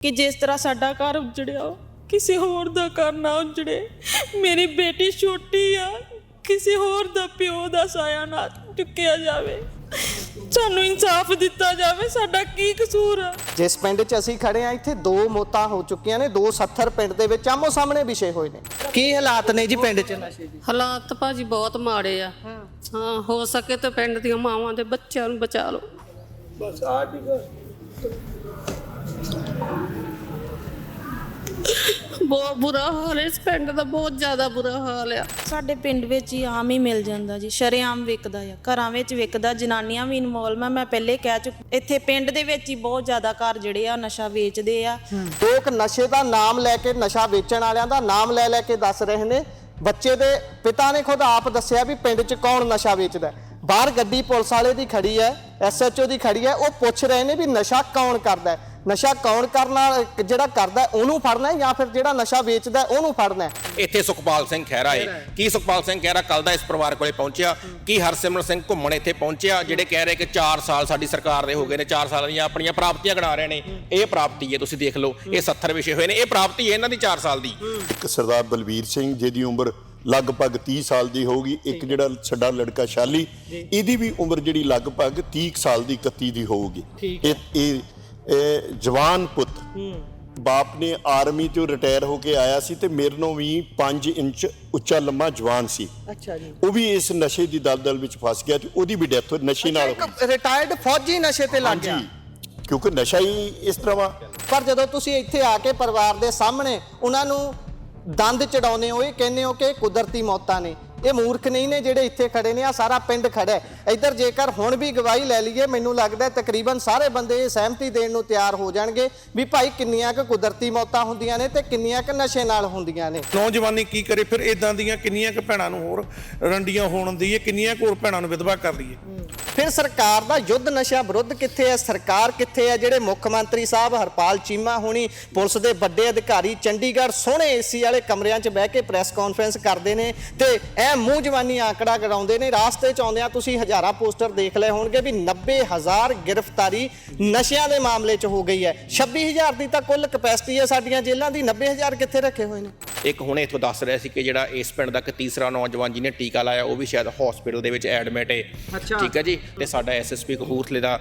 कि जिस तरह साडा घर उजड़िया किसी होर दा घर ना उजड़े। मेरी बेटी छोटी आ, किसी होर दा प्यो दा साया ना चुक्या जावे। सानू इंसाफ दिता जावे, साडा की कसूर आ। जिस पिंड 'ਚ ਅਸੀਂ खड़े हाँ इत्थे 2 मौतां हो चुकियां ने। 2 सत्थर पिंड ਦੇ ਵਿੱਚ ਆਮੋ ਸਾਹਮਣੇ ਵਿਸ਼ੇ ਹੋਏ ਨੇ। ਕੀ ਹਾਲਾਤ ਨੇ ਜੀ ਪਿੰਡ 'ਚ ਨਸ਼ੇ ਦੀ? ਹਾਲਾਤ ਭਾਜੀ ਬਹੁਤ ਮਾੜੇ ਆ। ਹਾਂ ਹੋ ਸਕੇ ਤਾਂ ਪਿੰਡ ਦੀਆਂ ਮਾਵਾਂ ਦੇ ਬੱਚਿਆਂ ਨੂੰ ਬਚਾ ਲਓ ਬਸ। ਆ ਬਹੁਤ ਬੁਰਾ ਹਾਲ ਹੈ ਇਸ ਪਿੰਡ ਦਾ, ਬਹੁਤ ਜ਼ਿਆਦਾ ਬੁਰਾ ਹਾਲ ਆ। ਸਾਡੇ ਪਿੰਡ ਵਿੱਚ ਹੀ ਆਮ ਹੀ ਮਿਲ ਜਾਂਦਾ ਜੀ, ਸ਼ਰੇਆਮ ਵਿਕਦਾ ਆ, ਘਰਾਂ ਵਿੱਚ ਵਿਕਦਾ, ਜਨਾਨੀਆਂ ਵੀ ਇਨਵੋਲਵ ਆ। ਮੈਂ ਪਹਿਲੇ ਕਹਿ ਚੁੱਕੀ, ਇੱਥੇ ਪਿੰਡ ਦੇ ਵਿੱਚ ਹੀ ਬਹੁਤ ਜ਼ਿਆਦਾ ਘਰ ਜਿਹੜੇ ਆ ਨਸ਼ਾ ਵੇਚਦੇ ਆ। ਲੋਕ ਨਸ਼ੇ ਦਾ ਨਾਮ ਲੈ ਕੇ, ਨਸ਼ਾ ਵੇਚਣ ਵਾਲਿਆਂ ਦਾ ਨਾਮ ਲੈ ਲੈ ਕੇ ਦੱਸ ਰਹੇ ਨੇ। ਬੱਚੇ ਦੇ ਪਿਤਾ ਨੇ ਖੁਦ ਆਪ ਦੱਸਿਆ ਵੀ ਪਿੰਡ 'ਚ ਕੌਣ ਨਸ਼ਾ ਵੇਚਦਾ। ਬਾਹਰ ਗੱਡੀ ਪੁਲਿਸ ਵਾਲੇ ਦੀ ਖੜੀ ਹੈ, SHO ਦੀ ਖੜੀ ਹੈ, ਉਹ ਪੁੱਛ ਰਹੇ ਨੇ ਵੀ ਨਸ਼ਾ ਕੌਣ ਕਰਦਾ। ਨਸ਼ਾ ਕੌਣ ਕਰਨਾ, ਜਿਹੜਾ ਕਰਦਾ ਉਹਨੂੰ ਫੜਨਾ ਜਾਂ ਫਿਰ ਜਿਹੜਾ ਨਸ਼ਾ ਵੇਚਦਾ ਉਹਨੂੰ ਫੜਨਾ। ਇੱਥੇ ਸੁਖਪਾਲ ਸਿੰਘ ਖਹਿਰਾ ਹੈ। ਕੀ ਸੁਖਪਾਲ ਸਿੰਘ ਖਹਿਰਾ ਕੱਲ ਦਾ ਇਸ ਪਰਿਵਾਰ ਕੋਲੇ ਪਹੁੰਚਿਆ? ਕੀ ਹਰਸਿਮਰਨ ਸਿੰਘ ਘੁੰਮਣ ਇੱਥੇ ਪਹੁੰਚਿਆ, ਜਿਹੜੇ ਕਹਿ ਰਹੇ ਕਿ 4 ਸਾਲ ਸਾਡੀ ਸਰਕਾਰ ਦੇ ਹੋ ਗਏ ਨੇ, 4 ਸਾਲ ਦੀਆਂ ਆਪਣੀਆਂ ਪ੍ਰਾਪਤੀਆਂ ਗਿਣਾ ਰਹੇ ਨੇ। ਇਹ ਪ੍ਰਾਪਤੀ ਹੈ, ਤੁਸੀਂ ਦੇਖ ਲਓ, ਇਹ 70 ਵਿਸ਼ੇ ਹੋਏ ਨੇ, ਇਹ ਪ੍ਰਾਪਤੀ ਹੈ ਇਹਨਾਂ ਦੀ 4 ਸਾਲ ਦੀ। ਇੱਕ ਸਰਦਾਰ ਬਲਵੀਰ ਸਿੰਘ ਜਿਹਦੀ ਉਮਰ ਲਗਭਗ 30 ਸਾਲ ਦੀ ਹੋਊਗੀ। ਇੱਕ ਜਿਹੜਾ ਸਾਡਾ ਲੜਕਾ ਸ਼ਾਲੀ, ਇਹਦੀ ਵੀ ਉਮਰ ਜਿਹੜੀ ਲਗਭਗ 30 ਸਾਲ ਦੀ 31 ਦੀ ਹੋਊਗੀ। ਇਹ ਜਵਾਨ ਪੁੱਤ, ਬਾਪ ਨੇ ਆਰਮੀ ਤੋਂ ਰਿਟਾਇਰ ਹੋ ਕੇ ਆਇਆ ਸੀ ਤੇ ਮੇਰੇ ਨਾਲੋਂ ਵੀ 5 ਇੰਚ ਉੱਚਾ ਲੰਮਾ ਜਵਾਨ ਸੀ। ਅੱਛਾ ਜੀ। ਉਹ ਵੀ ਇਸ ਨਸ਼ੇ ਦੀ ਦਲਦਲ ਵਿੱਚ ਫਸ ਗਿਆ ਤੇ ਉਹਦੀ ਵੀ ਡੈਥ ਨਸ਼ੇ ਨਾਲ ਹੋਈ। ਰਿਟਾਇਰਡ ਫੌਜੀ ਨਸ਼ੇ ਤੇ ਲੱਗ ਗਿਆ ਕਿਉਂਕਿ ਨਸ਼ਾ ਹੀ ਇਸ ਤਰ੍ਹਾਂ। ਪਰ ਜਦੋਂ ਤੁਸੀਂ ਇੱਥੇ ਆ ਕੇ ਪਰਿਵਾਰ ਦੇ ਸਾਹਮਣੇ ਉਹਨਾਂ ਨੂੰ ਦੰਦ ਚੜਾਉਨੇ ਹੋ, ਇਹ ਕਹਿੰਦੇ ਹੋ ਕਿ ਕੁਦਰਤੀ ਮੌਤਾਂ ਨੇ। ਇਹ ਮੂਰਖ ਨਹੀਂ ਨੇ ਜਿਹੜੇ ਇੱਥੇ ਖੜੇ ਨੇ, ਆ ਸਾਰਾ ਪਿੰਡ ਖੜਾ ਹੈ ਇੱਧਰ। ਜੇਕਰ ਹੁਣ ਵੀ ਗਵਾਹੀ ਲੈ ਲਈਏ, ਮੈਨੂੰ ਲੱਗਦਾ ਤਕਰੀਬਨ ਸਾਰੇ ਬੰਦੇ ਇਹ ਸਹਿਮਤੀ ਦੇਣ ਨੂੰ ਤਿਆਰ ਹੋ ਜਾਣਗੇ ਵੀ ਭਾਈ ਕਿੰਨੀਆਂ ਕੁ ਕੁਦਰਤੀ ਮੌਤਾਂ ਹੁੰਦੀਆਂ ਨੇ ਤੇ ਕਿੰਨੀਆਂ ਕੁ ਨਸ਼ੇ ਨਾਲ ਹੁੰਦੀਆਂ ਨੇ। ਨੌਜਵਾਨੀ ਕੀ ਕਰੇ ਫਿਰ? ਇਦਾਂ ਦੀਆਂ ਕਿੰਨੀਆਂ ਕੁ ਭੈਣਾਂ ਨੂੰ ਹੋਰ ਰੰਡੀਆਂ ਹੋਣ ਦੀ, ਕਿੰਨੀਆਂ ਕੁ ਹੋਰ ਭੈਣਾਂ ਨੂੰ ਵਿਧਵਾ ਕਰ ਲਈਏ। ਫਿਰ ਸਰਕਾਰ ਦਾ ਯੁੱਧ ਨਸ਼ਾ ਵਿਰੁੱਧ ਕਿੱਥੇ ਹੈ? ਸਰਕਾਰ ਕਿੱਥੇ ਹੈ? ਜਿਹੜੇ ਮੁੱਖ ਮੰਤਰੀ ਸਾਹਿਬ ਹਰਪਾਲ ਚੀਮਾ ਹੋਣੀ, ਪੁਲਿਸ ਦੇ ਵੱਡੇ ਅਧਿਕਾਰੀ ਚੰਡੀਗੜ੍ਹ ਸੋਹਣੇ AC ਵਾਲੇ ਕਮਰਿਆਂ 'ਚ ਬਹਿ ਕੇ ਪ੍ਰੈਸ ਕਾਨਫਰੰਸ ਕਰਦੇ ਨੇ ਤੇ ਮੂੰਹ ਜਵਾਨੀ ਆંકੜਾ ਗਰਾਉਂਦੇ ਨੇ। ਰਾਸਤੇ 'ਚ ਆਉਂਦਿਆਂ ਤੁਸੀਂ ਹਜ਼ਾਰਾਂ ਪੋਸਟਰ ਦੇਖ ਲਏ ਹੋਣਗੇ ਵੀ 90,000 ਗ੍ਰਿਫਤਾਰੀ ਨਸ਼ਿਆਂ ਦੇ ਮਾਮਲੇ 'ਚ ਹੋ ਗਈ ਹੈ। 26,000 ਦੀ ਤਾਂ ਕੁੱਲ ਕਪੈਸਿਟੀ ਹੈ ਸਾਡੀਆਂ ਜੇਲ੍ਹਾਂ ਦੀ, 90,000 ਕਿੱਥੇ ਰੱਖੇ ਹੋਏ ਨੇ? ਇੱਕ ਹੁਣੇ ਇੱਥੋਂ ਦੱਸ ਰਿਹਾ ਸੀ ਕਿ ਜਿਹੜਾ ਇਸ ਪਿੰਡ ਦਾ ਇੱਕ ਤੀਸਰਾ ਨੌਜਵਾਨ ਜਿਹਨੇ ਟੀਕਾ ਲਾਇਆ ਉਹ ਵੀ ਸ਼ਾਇਦ ਹਸਪੀਟਲ ਦੇ ਵਿੱਚ ਐਡਮਿਟ ਹੈ। ਠੀਕ ਹੈ ਜੀ। ਤੇ ਸਾਡਾ SSP ਕਪੂਰਥਲੇ ਦਾ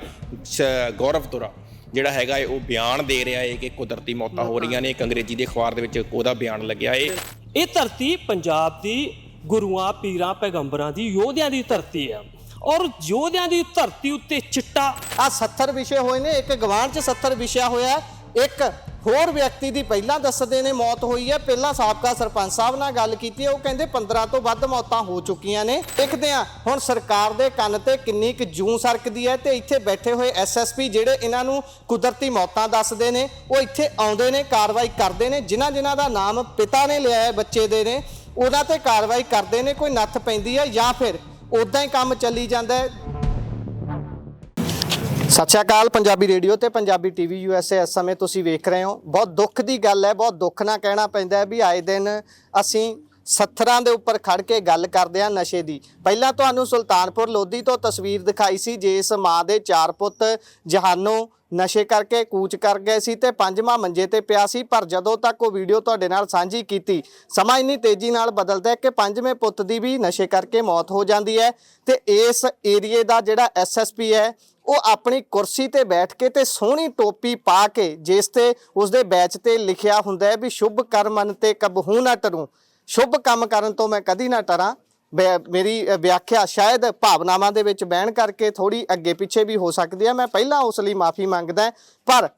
ਗੌਰਵ ਤੁਰਾ ਜਿਹੜਾ ਹੈਗਾ ਉਹ ਬਿਆਨ ਦੇ ਰਿਹਾ ਹੈ ਕਿ ਕੁਦਰਤੀ ਮੌਤਾਂ ਹੋ ਰਹੀਆਂ ਨੇ। ਇੱਕ ਅੰਗਰੇਜ਼ੀ ਦੇ ਅਖਬਾਰ ਦੇ ਵਿੱਚ ਉਹਦਾ ਬਿਆਨ ਲੱਗਿਆ ਹੈ। ਇਹ ਧਰਤੀ ਪੰਜਾਬ ਦੀ ਗੁਰੂਆਂ, ਪੀਰਾਂ, ਪੈਗੰਬਰਾਂ ਦੀ, ਯੋਧਿਆਂ ਦੀ ਧਰਤੀ ਹੈ ਔਰ ਯੋਧਿਆਂ ਦੀ ਧਰਤੀ ਉੱਤੇ ਚਿੱਟਾ ਆ 70 ਵਿਸ਼ੇ ਹੋਏ ਨੇ। ਇੱਕ ਗਵਾਂਢ 'ਚ 70 ਵਿਸ਼ਾ ਹੋਇਆ। ਇੱਕ ਹੋਰ ਵਿਅਕਤੀ ਦੀ ਪਹਿਲਾਂ ਦੱਸਦੇ ਨੇ ਮੌਤ ਹੋਈ ਹੈ। ਪਹਿਲਾਂ ਸਾਬਕਾ ਸਰਪੰਚ ਸਾਹਿਬ ਨਾਲ ਗੱਲ ਕੀਤੀ ਹੈ, ਉਹ ਕਹਿੰਦੇ 15 ਤੋਂ ਵੱਧ ਮੌਤਾਂ ਹੋ ਚੁੱਕੀਆਂ ਨੇ। ਦੇਖਦੇ ਆ ਹੁਣ ਸਰਕਾਰ ਦੇ ਕੰਨ ਤੇ ਕਿੰਨੀ ਕੁ ਜੂੰ ਸਰਕਦੀ ਹੈ। ਤੇ ਇੱਥੇ ਬੈਠੇ ਹੋਏ SSP ਜਿਹੜੇ ਇਹਨਾਂ ਨੂੰ ਕੁਦਰਤੀ ਮੌਤਾਂ ਦੱਸਦੇ ਨੇ, ਉਹ ਇੱਥੇ ਆਉਂਦੇ ਨੇ, ਕਾਰਵਾਈ ਕਰਦੇ ਨੇ। ਜਿਨ੍ਹਾਂ ਦਾ ਨਾਮ ਪਿਤਾ ਨੇ ਲਿਆ ਹੈ ਬੱਚੇ ਦੇ ਨੇ, ਉਹਨਾਂ ਤੇ ਕਾਰਵਾਈ ਕਰਦੇ ਨੇ। ਕੋਈ ਨੱਥ ਪੈਂਦੀ ਹੈ ਜਾਂ ਫਿਰ ਉਦਾਂ ਹੀ ਕੰਮ ਚੱਲੀ ਜਾਂਦਾ ਹੈ। ਸਤਿ ਸ਼੍ਰੀ ਅਕਾਲ। ਪੰਜਾਬੀ ਰੇਡੀਓ ਤੇ ਪੰਜਾਬੀ TV USA ਇਸ ਸਮੇਂ ਤੁਸੀਂ ਵੇਖ ਰਹੇ ਹੋ। ਬਹੁਤ ਦੁੱਖ ਦੀ ਗੱਲ ਹੈ, ਬਹੁਤ ਦੁੱਖ ਨਾਲ ਕਹਿਣਾ ਪੈਂਦਾ ਹੈ ਵੀ ਆਏ ਦਿਨ ਅਸੀਂ ਸੱਥਰਾਂ ਦੇ ਉੱਪਰ ਖੜ ਕੇ ਗੱਲ ਕਰਦੇ ਹਾਂ ਨਸ਼ੇ ਦੀ। ਪਹਿਲਾਂ ਤੁਹਾਨੂੰ ਸੁਲਤਾਨਪੁਰ ਲੋਧੀ ਤੋਂ ਤਸਵੀਰ ਦਿਖਾਈ ਸੀ, ਜਿਸ ਮਾਂ ਦੇ 4 ਪੁੱਤ ਜਹਾਨੋਂ ਨਸ਼ੇ ਕਰਕੇ ਕੂਚ ਕਰ ਗਏ ਸੀ ਤੇ 5ਵਾਂ ਮੰਜੇ ਤੇ ਪਿਆ ਸੀ। ਪਰ ਜਦੋਂ ਤੱਕ ਉਹ ਵੀਡੀਓ ਤੁਹਾਡੇ ਨਾਲ ਸਾਂਝੀ ਕੀਤੀ, ਸਮਾਂ ਇੰਨੀ ਤੇਜ਼ੀ ਨਾਲ ਬਦਲਦਾ ਹੈ ਕਿ 5ਵੇਂ ਪੁੱਤ ਦੀ ਵੀ ਨਸ਼ੇ ਕਰਕੇ ਮੌਤ ਹੋ ਜਾਂਦੀ ਹੈ। ਤੇ ਇਸ ਏਰੀਏ ਦਾ ਜਿਹੜਾ SSP ਹੈ, ਉਹ ਆਪਣੀ ਕੁਰਸੀ ਤੇ ਬੈਠ ਕੇ ਤੇ ਸੋਹਣੀ ਟੋਪੀ ਪਾ ਕੇ, ਜਿਸ ਤੇ ਉਸਦੇ ਬੈਚ ਤੇ ਲਿਖਿਆ ਹੁੰਦਾ ਹੈ ਵੀ ਸ਼ੁਭ ਕਰਮਨ ਤੇ ਕਬਹੂ ਨਾ ਟਰੂ, ਸ਼ੁਭ ਕੰਮ ਕਰਨ ਤੋਂ ਮੈਂ ਕਦੀ ਨਾ ਟਰਾਂ। ਮੇਰੀ ਵਿਆਖਿਆ ਸ਼ਾਇਦ ਭਾਵਨਾਵਾਂ ਦੇ ਵਿੱਚ ਬਹਿਣ ਕਰਕੇ ਥੋੜੀ ਅੱਗੇ ਪਿੱਛੇ ਵੀ ਹੋ ਸਕਦੀ ਹੈ, ਮੈਂ ਪਹਿਲਾਂ ਉਸ ਲਈ ਮਾਫੀ ਮੰਗਦਾ। ਪਰ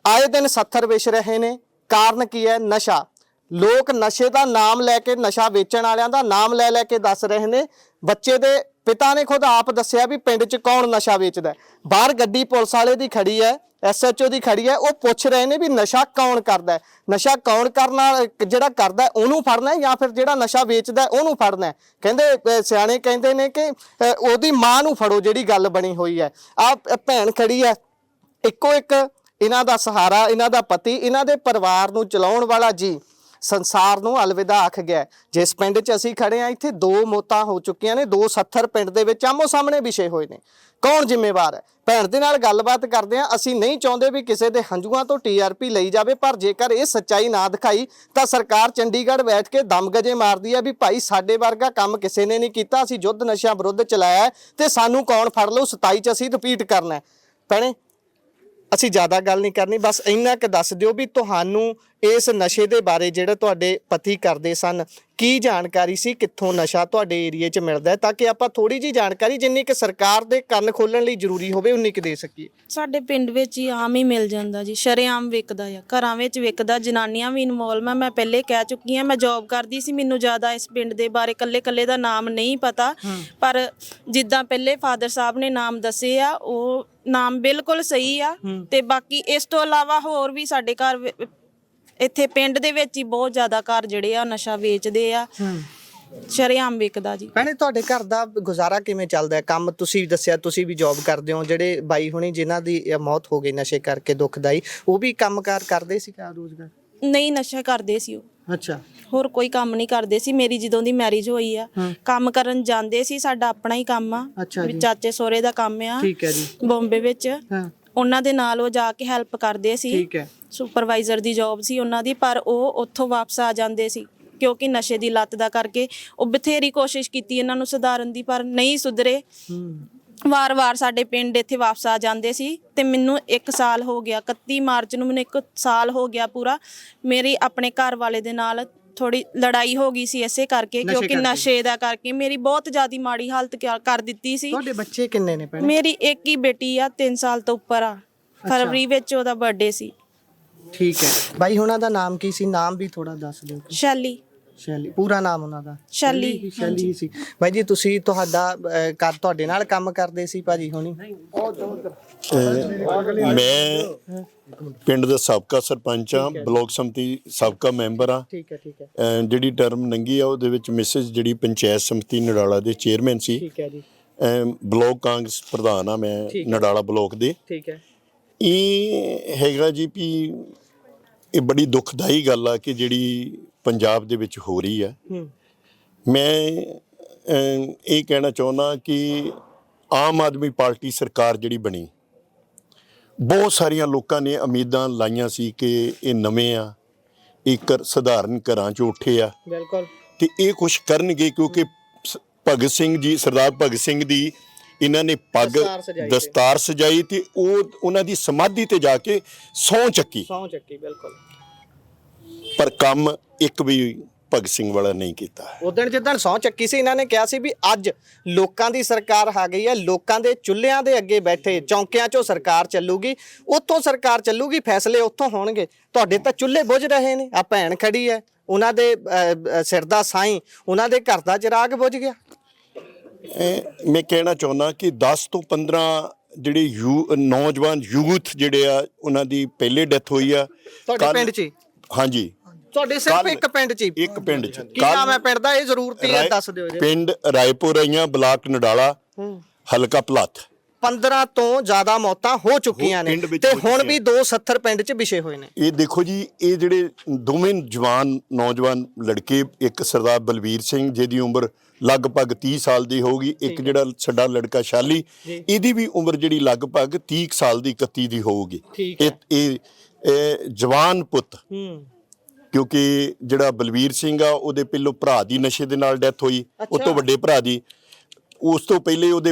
ਆਏ ਦਿਨ 70 ਵਿਛ ਰਹੇ ਨੇ। ਕਾਰਨ ਕੀ ਹੈ? ਨਸ਼ਾ। ਲੋਕ ਨਸ਼ੇ ਦਾ ਨਾਮ ਲੈ ਕੇ, ਨਸ਼ਾ ਵੇਚਣ ਵਾਲਿਆਂ ਦਾ ਨਾਮ ਲੈ ਲੈ ਕੇ ਦੱਸ ਰਹੇ ਨੇ। ਬੱਚੇ ਦੇ ਪਿਤਾ ਨੇ ਖੁਦ ਆਪ ਦੱਸਿਆ ਵੀ ਪਿੰਡ 'ਚ ਕੌਣ ਨਸ਼ਾ ਵੇਚਦਾ। ਬਾਹਰ ਗੱਡੀ ਪੁਲਿਸ ਵਾਲੇ ਦੀ ਖੜੀ ਹੈ, SHO ਦੀ ਖੜੀ ਹੈ, ਉਹ ਪੁੱਛ ਰਹੇ ਨੇ ਵੀ ਨਸ਼ਾ ਕੌਣ ਕਰਦਾ। ਨਸ਼ਾ ਕੌਣ ਕਰਨਾ, ਜਿਹੜਾ ਕਰਦਾ ਉਹਨੂੰ ਫੜਨਾ ਜਾਂ ਫਿਰ ਜਿਹੜਾ ਨਸ਼ਾ ਵੇਚਦਾ ਉਹਨੂੰ ਫੜਨਾ। ਕਹਿੰਦੇ ਸਿਆਣੇ ਕਹਿੰਦੇ ਨੇ ਕਿ ਉਹਦੀ ਮਾਂ ਨੂੰ ਫੜੋ, ਜਿਹੜੀ ਗੱਲ ਬਣੀ ਹੋਈ ਹੈ। ਆ ਭੈਣ ਖੜੀ ਹੈ, ਇੱਕੋ ਇੱਕ ਇਹਨਾਂ ਦਾ ਸਹਾਰਾ, ਇਹਨਾਂ ਦਾ ਪਤੀ, ਇਹਨਾਂ ਦੇ ਪਰਿਵਾਰ ਨੂੰ ਚਲਾਉਣ ਵਾਲਾ ਜੀ ਸੰਸਾਰ ਨੂੰ ਅਲਵਿਦਾ ਆਖ ਗਿਆ। ਜਿਸ ਪਿੰਡ 'ਚ ਅਸੀਂ ਖੜੇ ਹਾਂ ਇੱਥੇ 2 ਮੌਤਾਂ ਹੋ ਚੁੱਕੀਆਂ ਨੇ। 2 ਸੱਥਰ ਪਿੰਡ ਦੇ ਵਿੱਚ ਆਮੋ ਸਾਹਮਣੇ ਵਿਸ਼ੇ ਹੋਏ ਨੇ। ਕੌਣ ਜ਼ਿੰਮੇਵਾਰ ਹੈ? ਭੈਣ ਦੇ ਨਾਲ ਗੱਲਬਾਤ ਕਰਦੇ ਹਾਂ। ਅਸੀਂ ਨਹੀਂ ਚਾਹੁੰਦੇ ਵੀ ਕਿਸੇ ਦੇ ਹੰਝੂਆਂ ਤੋਂ TRP ਲਈ ਜਾਵੇ, ਪਰ ਜੇਕਰ ਇਹ ਸੱਚਾਈ ਨਾ ਦਿਖਾਈ ਤਾਂ ਸਰਕਾਰ ਚੰਡੀਗੜ੍ਹ ਬੈਠ ਕੇ ਦਮਗਜੇ ਮਾਰਦੀ ਹੈ ਵੀ ਭਾਈ ਸਾਡੇ ਵਰਗਾ ਕੰਮ ਕਿਸੇ ਨੇ ਨਹੀਂ ਕੀਤਾ, ਅਸੀਂ ਯੁੱਧ ਨਸ਼ਿਆਂ ਵਿਰੁੱਧ ਚਲਾਇਆ ਤੇ ਸਾਨੂੰ ਕੌਣ ਫੜ ਲਓ, 27 ਚ ਅਸੀਂ ਰਿਪੀਟ ਕਰਨਾ। ਭੈਣੇ ਅਸੀਂ ਜ਼ਿਆਦਾ ਗੱਲ ਨਹੀਂ ਕਰਨੀ, ਬਸ ਇੰਨਾ ਕਿ ਦੱਸ ਦਿਓ ਵੀ ਤੁਹਾਨੂੰ ਇਸ ਨਸ਼ੇ ਦੇ ਬਾਰੇ ਜਿਹੜੇ ਤੁਹਾਡੇ ਪਤੀ ਕਰਦੇ ਸਨ ਕੀ ਜਾਣਕਾਰੀ ਸੀ, ਕਿੱਥੋਂ ਨਸ਼ਾ ਤੁਹਾਡੇ ਏਰੀਏ 'ਚ ਮਿਲਦਾ ਹੈ, ਤਾਂ ਕਿ ਆਪਾਂ ਥੋੜੀ ਜੀ ਜਾਣਕਾਰੀ ਜਿੰਨੀ ਕਿ ਸਰਕਾਰ ਦੇ ਕੰਨ ਖੋਲਣ ਲਈ ਜ਼ਰੂਰੀ ਹੋਵੇ ਉਨੀ ਕੁ ਦੇ ਸਕੀਏ। ਸਾਡੇ ਪਿੰਡ ਵਿੱਚ ਹੀ ਆਮ ਹੀ ਮਿਲ ਜਾਂਦਾ ਜੀ, ਸ਼ਰੇਆਮ ਵਿਕਦਾ ਆ, ਘਰਾਂ ਵਿੱਚ ਵਿਕਦਾ, ਜਨਾਨੀਆਂ ਵੀ ਇਨਵੋਲਵ ਆ। ਮੈਂ ਪਹਿਲੇ ਕਹਿ ਚੁੱਕੀ ਹਾਂ, ਮੈਂ ਜੌਬ ਕਰਦੀ ਸੀ, ਮੈਨੂੰ ਜ਼ਿਆਦਾ ਇਸ ਪਿੰਡ ਦੇ ਬਾਰੇ ਕੱਲੇ ਦਾ ਨਾਮ ਨਹੀਂ ਪਤਾ, ਪਰ ਜਿੱਦਾਂ ਪਹਿਲੇ ਫਾਦਰ ਸਾਹਿਬ ਨੇ ਨਾਮ ਦੱਸੇ ਆ ਉਹ ਨਾਮ ਬਿਲਕੁਲ ਸਹੀ ਆ। ਤੇ ਬਾਕੀ ਇਸ ਤੋਂ ਇਲਾਵਾ ਹੋਰ ਵੀ ਸਾਡੇ ਘਰ ਇੱਥੇ ਪਿੰਡ ਦੇ ਵਿੱਚ ਹੀ ਬਹੁਤ ਜ਼ਿਆਦਾ ਘਰ ਜਿਹੜੇ ਆ ਨਸ਼ਾ ਵੇਚਦੇ ਆ, ਸ਼ਰੇਆਮ ਵਿਕਦਾ ਜੀ। ਭੈਣੇ ਤੁਹਾਡੇ ਘਰ ਦਾ ਗੁਜ਼ਾਰਾ ਕਿਵੇਂ ਚੱਲਦਾ ਹੈ? ਕੰਮ ਤੁਸੀਂ ਦੱਸਿਆ ਤੁਸੀਂ ਵੀ ਜੌਬ ਕਰਦੇ ਹੋ, ਜਿਹੜੇ ਬਾਈ ਹੁਣੀ ਜਿਨ੍ਹਾਂ ਦੀ ਮੌਤ ਹੋ ਗਈ ਨਸ਼ੇ ਕਰਕੇ ਦੁਖਦਾਈ, ਉਹ ਵੀ ਕੰਮਕਾਰ ਕਰਦੇ ਸੀ ਕਾ ਰੋਜ਼ਗਾਰ? ਨਹੀਂ, ਨਸ਼ਾ ਕਰਦੇ ਸੀ ਉਹ। ਅੱਛਾ, ਹੋਰ ਕੋਈ ਕੰਮ ਨਹੀਂ ਕਰਦੇ ਸੀ। ਮੇਰੀ ਜਦੋਂ ਦੀ ਮੈਰਿਜ ਹੋਈ ਆ ਕੰਮ ਕਰਨ ਜਾਂਦੇ ਸੀ, ਸਾਡਾ ਆਪਣਾ ਹੀ ਕੰਮ ਆ, ਚਾਚੇ ਸੋਹਰੇ ਦਾ ਕੰਮ ਆ, ਠੀਕ ਹੈ ਜੀ, ਬੰਬੇ ਵਿੱਚ। ਉਹਨਾਂ ਦੇ ਨਾਲ ਉਹ ਜਾ ਕੇ ਹੈਲਪ ਕਰਦੇ ਸੀ, ਠੀਕ ਹੈ, ਸੁਪਰਵਾਈਜ਼ਰ ਦੀ ਜੌਬ ਸੀ ਉਹਨਾਂ ਦੀ, ਪਰ ਉਹ ਉੱਥੋਂ ਵਾਪਸ ਆ ਜਾਂਦੇ ਸੀ ਕਿਉਂਕਿ ਨਸ਼ੇ ਦੀ ਲੱਤ ਦਾ ਕਰਕੇ। ਉਹ ਬਥੇਰੀ ਕੋਸ਼ਿਸ਼ ਕੀਤੀ ਇਹਨਾਂ ਨੂੰ ਸੁਧਾਰਨ ਦੀ, ਪਰ ਨਹੀਂ ਸੁਧਰੇ। ਵਾਰ-ਵਾਰ ਸਾਡੇ ਪਿੰਡ ਇੱਥੇ ਵਾਪਸ ਆ ਜਾਂਦੇ ਸੀ ਤੇ ਮੈਨੂੰ 1 ਸਾਲ ਹੋ ਗਿਆ, 31 ਮਾਰਚ ਨੂੰ ਮੈਨੂੰ 1 ਸਾਲ ਹੋ ਗਿਆ ਪੂਰਾ। ਮੇਰੀ ਆਪਣੇ ਘਰ ਵਾਲੇ ਦੇ ਨਾਲ ਥੋੜੀ ਲੜਾਈ ਹੋ ਗਈ ਸੀ ਇਸੇ ਕਰਕੇ, ਕਿਉਂਕਿ ਨਸ਼ੇ ਦਾ ਕਰਕੇ ਮੇਰੀ ਬਹੁਤ ਜ਼ਿਆਦਾ ਮਾੜੀ ਹਾਲਤ ਕਰ ਦਿੱਤੀ ਸੀ। ਤੁਹਾਡੇ ਬੱਚੇ ਕਿੰਨੇ ਨੇ ਭੈਣੇ? ਮੇਰੀ ਇੱਕ ਹੀ ਬੇਟੀ ਆ, 3 ਸਾਲ ਤੋਂ ਉੱਪਰ ਆ। ਫਰਵਰੀ ਵਿੱਚ ਉਹਦਾ ਬਰਥਡੇ ਸੀ। ਠੀਕ ਹੈ, ਬਾਈ ਉਹਨਾਂ ਦਾ ਨਾਮ ਕੀ ਸੀ? ਨਾਮ ਵੀ ਥੋੜਾ ਦੱਸ ਦਿਓ। ਸ਼ੈਲੀ। ਸ਼ੈਲੀ, ਪੂਰਾ ਨਾਮ ਉਹਨਾਂ ਦਾ? ਸ਼ੈਲੀ। ਸ਼ੈਲੀ ਸੀ। ਬਾਈ ਜੀ ਤੁਸੀਂ ਤੁਹਾਡਾ ਘਰ ਤੁਹਾਡੇ ਨਾਲ ਕੰਮ ਕਰਦੇ ਸੀ ਭਾਜੀ ਹੋਣੀ? ਮੈਂ ਪਿੰਡ ਦਾ ਸਾਬਕਾ ਸਰਪੰਚ ਆ, ਬਲਾਕ ਸਮਿਤੀ ਸਾਬਕਾ ਮੈਂਬਰ ਆ। ਠੀਕ ਹੈ, ਠੀਕ ਹੈ। ਜਿਹੜੀ ਟਰਮ ਲੰਘੀ ਆ ਉਹਦੇ ਵਿੱਚ ਮਿਸਿਸ ਜਿਹੜੀ ਪੰਚਾਇਤ ਸਮਿਤੀ ਨਡਾਲਾ ਦੇ ਚੇਅਰਮੈਨ ਸੀ। ਠੀਕ ਹੈ ਜੀ। ਬਲਾਕ ਕਾਂਗਰਸ ਪ੍ਰਧਾਨ ਆ ਮੈਂ ਨਡਾਲਾ ਬਲਾਕ ਦੇ। ਠੀਕ ਹੈ। ਇਹ ਹੈਗਾ ਜੀ ਵੀ ਇਹ ਬੜੀ ਦੁਖਦਾਈ ਗੱਲ ਆ ਕਿ ਜਿਹੜੀ ਪੰਜਾਬ ਦੇ ਵਿੱਚ ਹੋ ਰਹੀ ਆ। ਮੈਂ ਇਹ ਕਹਿਣਾ ਚਾਹੁੰਦਾ ਕਿ ਆਮ ਆਦਮੀ ਪਾਰਟੀ ਸਰਕਾਰ ਜਿਹੜੀ ਬਣੀ, ਬਹੁਤ ਸਾਰੀਆਂ ਲੋਕਾਂ ਨੇ ਉਮੀਦਾਂ ਲਾਈਆਂ ਸੀ ਕਿ ਇਹ ਨਵੇਂ ਆ, ਇੱਕ ਸਧਾਰਨ ਘਰਾਂ 'ਚ ਉੱਠੇ ਆ, ਬਿਲਕੁਲ, ਤੇ ਇਹ ਕੁਛ ਕਰਨਗੇ ਕਿਉਂਕਿ ਭਗਤ ਸਿੰਘ ਜੀ, ਸਰਦਾਰ ਭਗਤ ਸਿੰਘ ਦੀ ਇਹਨਾਂ ਨੇ ਪੱਗ ਦਸਤਾਰ ਸਜਾਈ ਤੇ ਉਹਨਾਂ ਦੀ ਸਮਾਧੀ ਤੇ ਜਾ ਕੇ ਸਹੁੰ ਚੱਕੀ। ਬਿਲਕੁਲ। ਪਰ ਕੰਮ ਇੱਕ ਵੀ ਭਗਤ ਸਿੰਘ ਵਾਲਾ ਨਹੀਂ ਕੀਤਾ। ਉਦੋਂ ਜਿੱਦਣ ਸਹੁੰ ਚੱਕੀ ਸੀ ਇਹਨਾਂ ਨੇ ਕਿਹਾ ਸੀ ਵੀ ਅੱਜ ਲੋਕਾਂ ਦੀ ਸਰਕਾਰ ਆ ਗਈ ਹੈ, ਲੋਕਾਂ ਦੇ ਚੁੱਲ੍ਹਿਆਂ ਦੇ ਅੱਗੇ ਬੈਠੇ ਚੌਂਕਿਆਂ 'ਚੋਂ ਸਰਕਾਰ ਚੱਲੂਗੀ, ਉੱਥੋਂ ਸਰਕਾਰ ਚੱਲੂਗੀ, ਫੈਸਲੇ ਉੱਥੋਂ ਹੋਣਗੇ। ਤੁਹਾਡੇ ਤਾਂ ਚੁੱਲ੍ਹੇ ਬੁਝ ਰਹੇ ਨੇ, ਆ ਭੈਣ ਖੜੀ ਹੈ, ਉਹਨਾਂ ਦੇ ਸਿਰ ਦਾ ਸਾਈਂ, ਉਹਨਾਂ ਦੇ ਘਰ ਦਾ ਚਿਰਾਗ ਬੁਝ ਗਿਆ। ਮੈਂ ਕਹਿਣਾ ਚਾਹੁੰਦਾ ਕਿ 10 ਤੋਂ 15 ਜਿਹੜੇ ਨੌਜਵਾਨ ਯੂਥ ਜਿਹੜੇ ਆ ਉਹਨਾਂ ਦੀ ਪਹਿਲੇ ਡੈਥ ਹੋਈ ਆ ਤੁਹਾਡੇ ਪਿੰਡ 'ਚ? ਹਾਂਜੀ, ਤੁਹਾਡੇ ਸਿਰਫ ਇੱਕ ਪਿੰਡ 'ਚ? ਇੱਕ ਪਿੰਡ 'ਚ। ਕੀ ਨਾਮ ਹੈ ਪਿੰਡ ਦਾ? ਇਹ ਜ਼ਰੂਰਤੀ ਹੈ, ਦੱਸ ਦਿਓ ਜੀ। ਪਿੰਡ ਰਾਏਪੁਰ ਆਈਆਂ, ਬਲਾਕ ਨਡਾਲਾ, ਹਲਕਾ ਭਲੱਥ। 15 ਤੋਂ ਜ਼ਿਆਦਾ ਮੌਤਾਂ ਹੋ ਚੁੱਕੀਆਂ ਨੇ ਤੇ ਹੁਣ ਵੀ 270 ਪਿੰਡ 'ਚ ਵਿਛੇ ਹੋਏ ਨੇ। ਇਹ ਦੇਖੋ ਜੀ, ਇਹ ਜਿਹੜੇ ਦੋਵੇਂ ਜਵਾਨ ਨੌਜਵਾਨ ਲੜਕੇ, ਇੱਕ ਸਰਦਾਰ ਬਲਵੀਰ ਸਿੰਘ ਜਿਹਦੀ ਉਮਰ ਲਗਭਗ 30 ਸਾਲ ਦੀ ਹੋਊਗੀ, ਇੱਕ ਜਿਹੜਾ ਸਾਡਾ ਲੜਕਾ ਸ਼ਾਲੀ, ਇਹਦੀ ਵੀ ਉਮਰ ਜਿਹੜੀ ਲਗਭਗ 30 ਸਾਲ ਦੀ 31 ਦੀ ਹੋਊਗੀ। ਇਹ ਜਵਾਨ ਪੁੱਤ, ਕਿਉਂਕਿ ਜਿਹੜਾ ਬਲਵੀਰ ਸਿੰਘ ਆ ਉਹਦੇ ਪਹਿਲੋਂ ਭਰਾ ਦੀ ਨਸ਼ੇ ਦੇ ਨਾਲ ਡੈਥ ਹੋਈ, ਉਹ ਤੋਂ ਵੱਡੇ ਭਰਾ ਦੀ। ਉਸ ਤੋਂ ਪਹਿਲੇ ਉਹਦੇ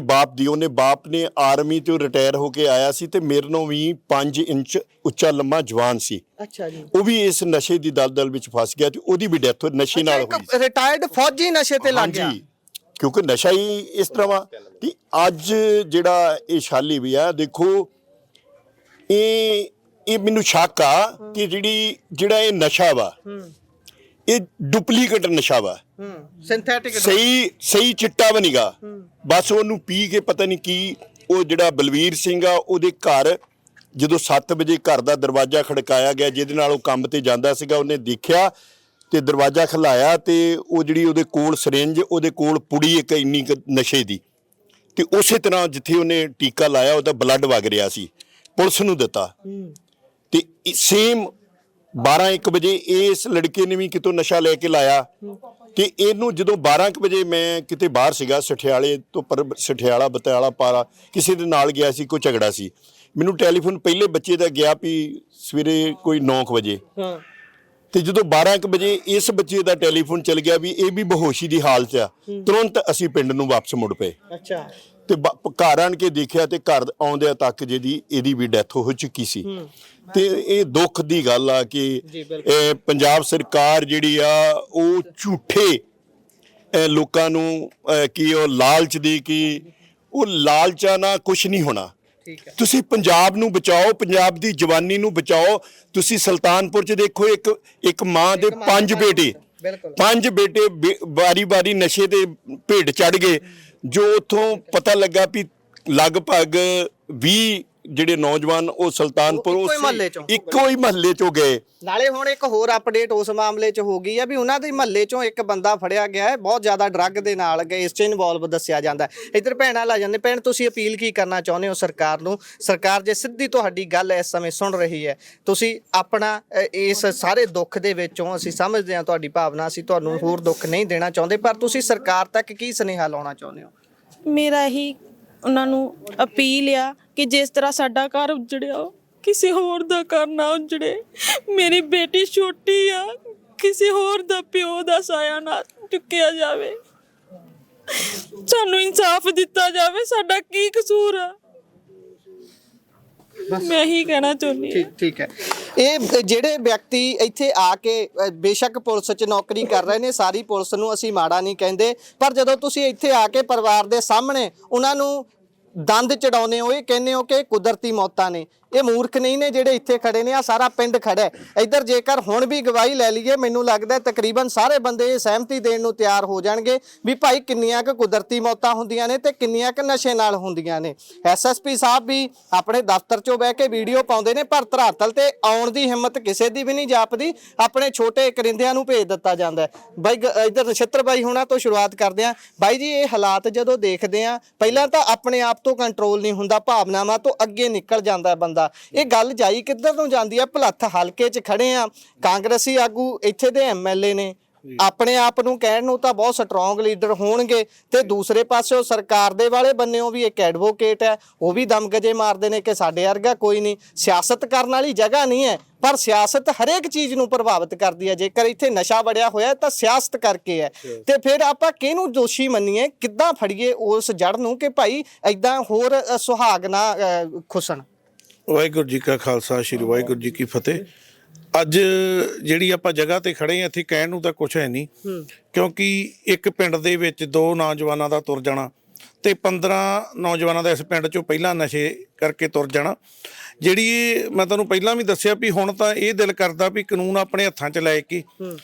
ਬਾਪ ਨੇ ਆਰਮੀ ਤੋਂ ਰਿਟਾਇਰ ਹੋ ਕੇ ਆਇਆ ਸੀ ਤੇ ਮੇਰੇ ਨਾਲੋਂ ਵੀ 5 ਇੰਚ ਉੱਚਾ ਲੰਮਾ ਜਵਾਨ ਸੀ। ਅੱਛਾ ਜੀ। ਉਹ ਵੀ ਇਸ ਨਸ਼ੇ ਦੀ ਦਲਦਲ ਵਿੱਚ ਫਸ ਗਿਆ ਤੇ ਉਹਦੀ ਵੀ ਡੈਥ ਨਸ਼ੇ ਨਾਲ ਹੋਈ ਸੀ। ਰਿਟਾਇਰਡ ਫੌਜੀ ਨਸ਼ੇ ਤੇ ਲੱਗ ਗਿਆ। ਕਿਉਂਕਿ ਨਸ਼ਾ ਹੀ ਇਸ ਤਰ੍ਹਾਂ ਵਾ ਕਿ ਅੱਜ ਜਿਹੜਾ ਇਹ ਸ਼ਾਲੀ ਵੀ ਆ, ਦੇਖੋ ਇਹ ਮੈਨੂੰ ਸ਼ੱਕ ਆ ਕਿ ਜਿਹੜਾ ਇਹ ਨਸ਼ਾ ਵਾ ਇਹ ਡੁਪਲੀਕੇਟ ਨਸ਼ਾ ਵਾ, ਸਿੰਥੈਟਿਕ, ਸਹੀ ਚਿੱਟਾ ਵੀ ਨਹੀਂਗਾ। ਬਸ ਉਹਨੂੰ ਪੀ ਕੇ ਪਤਾ ਨਹੀਂ ਕੀ, ਉਹ ਜਿਹੜਾ ਬਲਵੀਰ ਸਿੰਘ ਆ ਉਹਦੇ ਘਰ ਜਦੋਂ 7 ਵਜੇ ਘਰ ਦਾ ਦਰਵਾਜ਼ਾ ਖੜਕਾਇਆ ਗਿਆ, ਜਿਹਦੇ ਨਾਲ ਉਹ ਕੰਮ ਤੇ ਜਾਂਦਾ ਸੀਗਾ, ਉਹਨੇ ਦੇਖਿਆ ਤੇ ਦਰਵਾਜ਼ਾ ਖਲਾਇਆ ਤੇ ਉਹ ਜਿਹੜੀ ਉਹਦੇ ਕੋਲ ਸਿਰਿੰਜ, ਉਹਦੇ ਕੋਲ ਪੁੜੀ ਇੱਕ ਇੰਨੀ ਨਸ਼ੇ ਦੀ, ਤੇ ਉਸੇ ਤਰ੍ਹਾਂ ਜਿੱਥੇ ਉਹਨੇ ਟੀਕਾ ਲਾਇਆ ਉਹਦਾ ਬਲੱਡ ਵਗ ਰਿਹਾ ਸੀ, ਪੁਲਿਸ ਨੂੰ ਦਿੱਤਾ ਤੇ ਸੇਮ 12-1 ਵਜੇ ਇਸ ਲੜਕੇ ਨੇ ਵੀ ਕਿਤੋਂ ਨਸ਼ਾ ਲੈ ਕੇ ਲਾਇਆ ਤੇ ਇਹਨੂੰ ਜਦੋਂ 12 ਕੁ ਵਜੇ ਮੈਂ ਕਿਤੇ ਬਾਹਰ ਸੀਗਾ ਸਠਿਆਲੇ ਤੋਂ ਪਰ ਸਠਿਆਲਾ ਬਤਿਆਲਾ ਪਾਰਾ ਕਿਸੇ ਦੇ ਨਾਲ ਗਿਆ ਸੀ, ਕੋਈ ਝਗੜਾ ਸੀ, ਮੈਨੂੰ ਟੈਲੀਫੋਨ ਪਹਿਲੇ ਬੱਚੇ ਦਾ ਗਿਆ ਵੀ ਸਵੇਰੇ ਕੋਈ 9 ਵਜੇ ਤੇ ਜਦੋਂ 12 ਕੁ ਵਜੇ ਇਸ ਬੱਚੇ ਦਾ ਟੈਲੀਫੋਨ ਚੱਲ ਗਿਆ ਵੀ ਇਹ ਵੀ ਬੇਹੋਸ਼ੀ ਦੀ ਹਾਲਤ ਆ, ਤੁਰੰਤ ਅਸੀਂ ਪਿੰਡ ਨੂੰ ਵਾਪਸ ਮੁੜ ਪਏ। ਅੱਛਾ। ਤੇ ਘਰ ਆਣ ਕੇ ਦੇਖਿਆ ਤੇ ਘਰ ਆਉਂਦਿਆਂ ਤੱਕ ਇਹਦੀ ਵੀ ਡੈਥ ਹੋ ਚੁੱਕੀ ਸੀ। ਤੇ ਇਹ ਦੁੱਖ ਦੀ ਗੱਲ ਆ ਕਿ ਪੰਜਾਬ ਸਰਕਾਰ ਜਿਹੜੀ ਆ ਉਹ ਝੂਠੇ ਲੋਕਾਂ ਨੂੰ ਕੀ ਉਹ ਲਾਲਚ ਦੀ ਕਿ ਉਹ ਲਾਲਚਾਂ ਨਾਲ ਕੁਝ ਨਹੀਂ ਹੋਣਾ। ਤੁਸੀਂ ਪੰਜਾਬ ਨੂੰ ਬਚਾਓ, ਪੰਜਾਬ ਦੀ ਜਵਾਨੀ ਨੂੰ ਬਚਾਓ। ਤੁਸੀਂ ਸੁਲਤਾਨਪੁਰ ਚ ਦੇਖੋ ਇੱਕ ਮਾਂ ਦੇ 5 ਬੇਟੇ, 5 ਬੇਟੇ ਵਾਰੀ ਨਸ਼ੇ ਦੇ ਭੇਡ ਚੜ ਗਏ, ਜੋ ਉੱਥੋਂ ਪਤਾ ਲੱਗਾ ਵੀ ਲਗਭਗ 20 ਜਿਹੜੇ ਨੌਜਵਾਨ ਉਹ ਸੁਲਤਾਨਪੁਰ ਇੱਕੋ ਹੀ ਮਹੱਲੇ ਚੋਂ ਗਏ। ਨਾਲੇ ਹੁਣ ਇੱਕ ਹੋਰ ਅਪਡੇਟ ਉਸ ਮਾਮਲੇ 'ਚ ਹੋ ਗਈ ਹੈ ਵੀ ਉਹਨਾਂ ਦੇ ਮਹੱਲੇ 'ਚੋਂ ਇੱਕ ਬੰਦਾ ਫੜਿਆ ਗਿਆ ਹੈ, ਬਹੁਤ ਜ਼ਿਆਦਾ ਡਰੱਗ ਦੇ ਨਾਲ ਇਸ 'ਚ ਇਨਵੋਲਵ ਦੱਸਿਆ ਜਾਂਦਾ। ਇੱਧਰ ਭੈਣਾਂ ਲਾ ਜਾਂਦੇ। ਭੈਣ, ਤੁਸੀਂ ਅਪੀਲ ਕੀ ਕਰਨਾ ਚਾਹੁੰਦੇ ਹੋ ਸਰਕਾਰ ਨੂੰ? ਸਰਕਾਰ ਜੇ ਸਿੱਧੀ ਤੁਹਾਡੀ ਗੱਲ ਇਸ ਸਮੇਂ ਸੁਣ ਰਹੀ ਹੈ, ਤੁਸੀਂ ਆਪਣਾ ਇਸ ਸਾਰੇ ਦੁੱਖ ਦੇ ਵਿੱਚੋਂ, ਅਸੀਂ ਸਮਝਦੇ ਹਾਂ ਤੁਹਾਡੀ ਭਾਵਨਾ, ਅਸੀਂ ਤੁਹਾਨੂੰ ਹੋਰ ਦੁੱਖ ਨਹੀਂ ਦੇਣਾ ਚਾਹੁੰਦੇ, ਪਰ ਤੁਸੀਂ ਸਰਕਾਰ ਤੱਕ ਕੀ ਸੁਨੇਹਾ ਲਾਉਣਾ ਚਾਹੁੰਦੇ ਹੋ? ਮੇਰਾ ਇਹੀ ਉਹਨਾਂ ਨੂੰ ਅਪੀਲ ਆ ਕਿ ਜਿਸ ਤਰ੍ਹਾਂ ਸਾਡਾ ਘਰ ਉਜੜਿਆ ਕਿਸੇ ਹੋਰ ਦਾ ਘਰ ਨਾ ਉਜੜੇ। ਮੇਰੀ ਬੇਟੀ ਛੋਟੀ ਆ, ਕਿਸੇ ਹੋਰ ਦਾ ਪਿਓ ਦਾ ਸਾਇਆ ਨਾ ਚੁੱਕਿਆ ਜਾਵੇ। ਸਾਨੂੰ ਇਨਸਾਫ ਦਿੱਤਾ ਜਾਵੇ। ਸਾਡਾ ਕੀ ਕਸੂਰ ਆ? ਮੈਂ ਹੀ ਕਹਿਣਾ ਚਾਹੁੰਦੀ ਹਾਂ। ਠੀਕ ਹੈ। ਇਹ ਜਿਹੜੇ ਵਿਅਕਤੀ ਇੱਥੇ ਆ ਕੇ ਬੇਸ਼ੱਕ ਪੁਲਿਸ 'ਚ ਨੌਕਰੀ ਕਰ ਰਹੇ ਨੇ, ਸਾਰੀ ਪੁਲਿਸ ਨੂੰ ਅਸੀਂ ਮਾੜਾ ਨਹੀਂ ਕਹਿੰਦੇ, ਪਰ ਜਦੋਂ ਤੁਸੀਂ ਇੱਥੇ ਆ ਕੇ ਪਰਿਵਾਰ ਦੇ ਸਾਹਮਣੇ ਉਹਨਾਂ ਨੂੰ ਦੰਦ ਚੜਾਉਂਦੇ ਹੋ, ਇਹ ਕਹਿੰਦੇ ਹੋ ਕਿ ਕੁਦਰਤੀ ਮੌਤਾਂ ਨੇ, ਇਹ ਮੂਰਖ ਨਹੀਂ ਨੇ ਜਿਹੜੇ ਇੱਥੇ ਖੜੇ ਨੇ, ਆ ਸਾਰਾ ਪਿੰਡ ਖੜਾ ਹੈ ਇੱਧਰ। ਜੇਕਰ ਹੁਣ ਵੀ ਗਵਾਹੀ ਲੈ ਲਈਏ, ਮੈਨੂੰ ਲੱਗਦਾ ਤਕਰੀਬਨ ਸਾਰੇ ਬੰਦੇ ਇਹ ਸਹਿਮਤੀ ਦੇਣ ਨੂੰ ਤਿਆਰ ਹੋ ਜਾਣਗੇ ਵੀ ਭਾਈ ਕਿੰਨੀਆਂ ਕੁ ਕੁਦਰਤੀ ਮੌਤਾਂ ਹੁੰਦੀਆਂ ਨੇ ਤੇ ਕਿੰਨੀਆਂ ਕੁ ਨਸ਼ੇ ਨਾਲ ਹੁੰਦੀਆਂ ਨੇ। ਐਸਐਸਪੀ ਸਾਹਿਬ ਵੀ ਆਪਣੇ ਦਫ਼ਤਰ 'ਚੋਂ ਬਹਿ ਕੇ ਵੀਡੀਓ ਪਾਉਂਦੇ ਨੇ, ਪਰ ਧਰਾਤਲ ਤੇ ਆਉਣ ਦੀ ਹਿੰਮਤ ਕਿਸੇ ਦੀ ਵੀ ਨਹੀਂ ਜਾਪਦੀ। ਆਪਣੇ ਛੋਟੇ ਕਰਿੰਦਿਆਂ ਨੂੰ ਭੇਜ ਦਿੱਤਾ ਜਾਂਦਾ। ਬਾਈ ਇੱਧਰ ਨਛੱਤਰ ਬਾਈ ਹੁਣਾਂ ਤੋਂ ਸ਼ੁਰੂਆਤ ਕਰਦੇ ਹਾਂ। ਬਾਈ ਜੀ, ਇਹ ਹਾਲਾਤ ਜਦੋਂ ਦੇਖਦੇ ਹਾਂ, ਪਹਿਲਾਂ ਤਾਂ ਆਪਣੇ ਆਪ ਤੋਂ ਕੰਟਰੋਲ ਨਹੀਂ ਹੁੰਦਾ, ਭਾਵਨਾਵਾਂ ਤੋਂ ਅੱਗੇ ਨਿਕਲ ਜਾਂਦਾ ਬੰਦਾ। ਇਹ ਗੱਲ ਜਾਈ ਕਿੱਧਰ ਨੂੰ ਜਾਂਦੀ ਆ? ਭਲੱਥ ਹਲਕੇ 'ਚ ਖੜੇ ਆ, ਕਾਂਗਰਸੀ ਆਗੂ ਇੱਥੇ ਦੇ ਐਮਐਲਏ ਨੇ, ਆਪਣੇ ਆਪ ਨੂੰ ਕਹਿਣ ਨੂੰ ਤਾਂ ਬਹੁਤ ਸਟਰੋਂਗ ਲੀਡਰ ਹੋਣਗੇ, ਤੇ ਦੂਸਰੇ ਪਾਸੇ ਸਰਕਾਰ ਦੇ ਵਾਲੇ ਬੰਨਿਓ ਵੀ ਇੱਕ ਐਡਵੋਕੇਟ ਹੈ, ਉਹ ਵੀ ਦਮਗਜੇ ਮਾਰਦੇ ਨੇ ਕਿ ਸਾਡੇ ਵਰਗਾ ਕੋਈ ਨਹੀਂ। ਸਿਆਸਤ ਕਰਨ ਵਾਲੀ ਜਗ੍ਹਾ ਨਹੀਂ ਹੈ, ਪਰ ਸਿਆਸਤ ਹਰੇਕ ਚੀਜ਼ ਨੂੰ ਪ੍ਰਭਾਵਿਤ ਕਰਦੀ ਹੈ। ਜੇਕਰ ਇੱਥੇ ਨਸ਼ਾ ਵੜਿਆ ਹੋਇਆ ਤਾਂ ਸਿਆਸਤ ਕਰਕੇ ਹੈ, ਤੇ ਫਿਰ ਆਪਾਂ ਕਿਹਨੂੰ ਦੋਸ਼ੀ ਮੰਨੀਏ? ਕਿੱਦਾਂ ਫੜੀਏ ਉਸ ਜੜ ਨੂੰ ਕਿ ਭਾਈ ਏਦਾਂ ਹੋਰ ਸੁਹਾਗ ਨਾ ਖੁਸਣ? ਵਾਹਿਗੁਰੂ ਜੀ ਕਾ ਖਾਲਸਾ, ਸ਼੍ਰੀ ਵਾਹਿਗੁਰੂ ਜੀ ਕੀ ਫਤਿਹ। ਅੱਜ ਜਿਹੜੀ ਆਪਾਂ ਜਗ੍ਹਾ ਤੇ ਖੜੇ ਆ, ਇੱਥੇ ਕਹਿਣ ਨੂੰ ਤਾਂ ਕੁਛ ਹੈ ਨਹੀਂ, ਕਿਉਂਕਿ ਇੱਕ ਪਿੰਡ ਦੇ ਵਿੱਚ 2 ਨੌਜਵਾਨਾਂ ਦਾ ਤੁਰ ਜਾਣਾ ਤੇ 15 ਨੌਜਵਾਨਾਂ ਦਾ ਇਸ ਪਿੰਡ 'ਚੋਂ ਪਹਿਲਾਂ ਨਸ਼ੇ ਕਰਕੇ ਤੁਰ ਜਾਣਾ, ਜਿਹੜੀ ਮੈਂ ਤੁਹਾਨੂੰ ਪਹਿਲਾਂ ਵੀ ਦੱਸਿਆ ਵੀ ਹੁਣ ਤਾਂ ਇਹ ਦਿਲ ਕਰਦਾ ਵੀ ਕਾਨੂੰਨ ਆਪਣੇ ਹੱਥਾਂ 'ਚ ਲੈ ਕੇ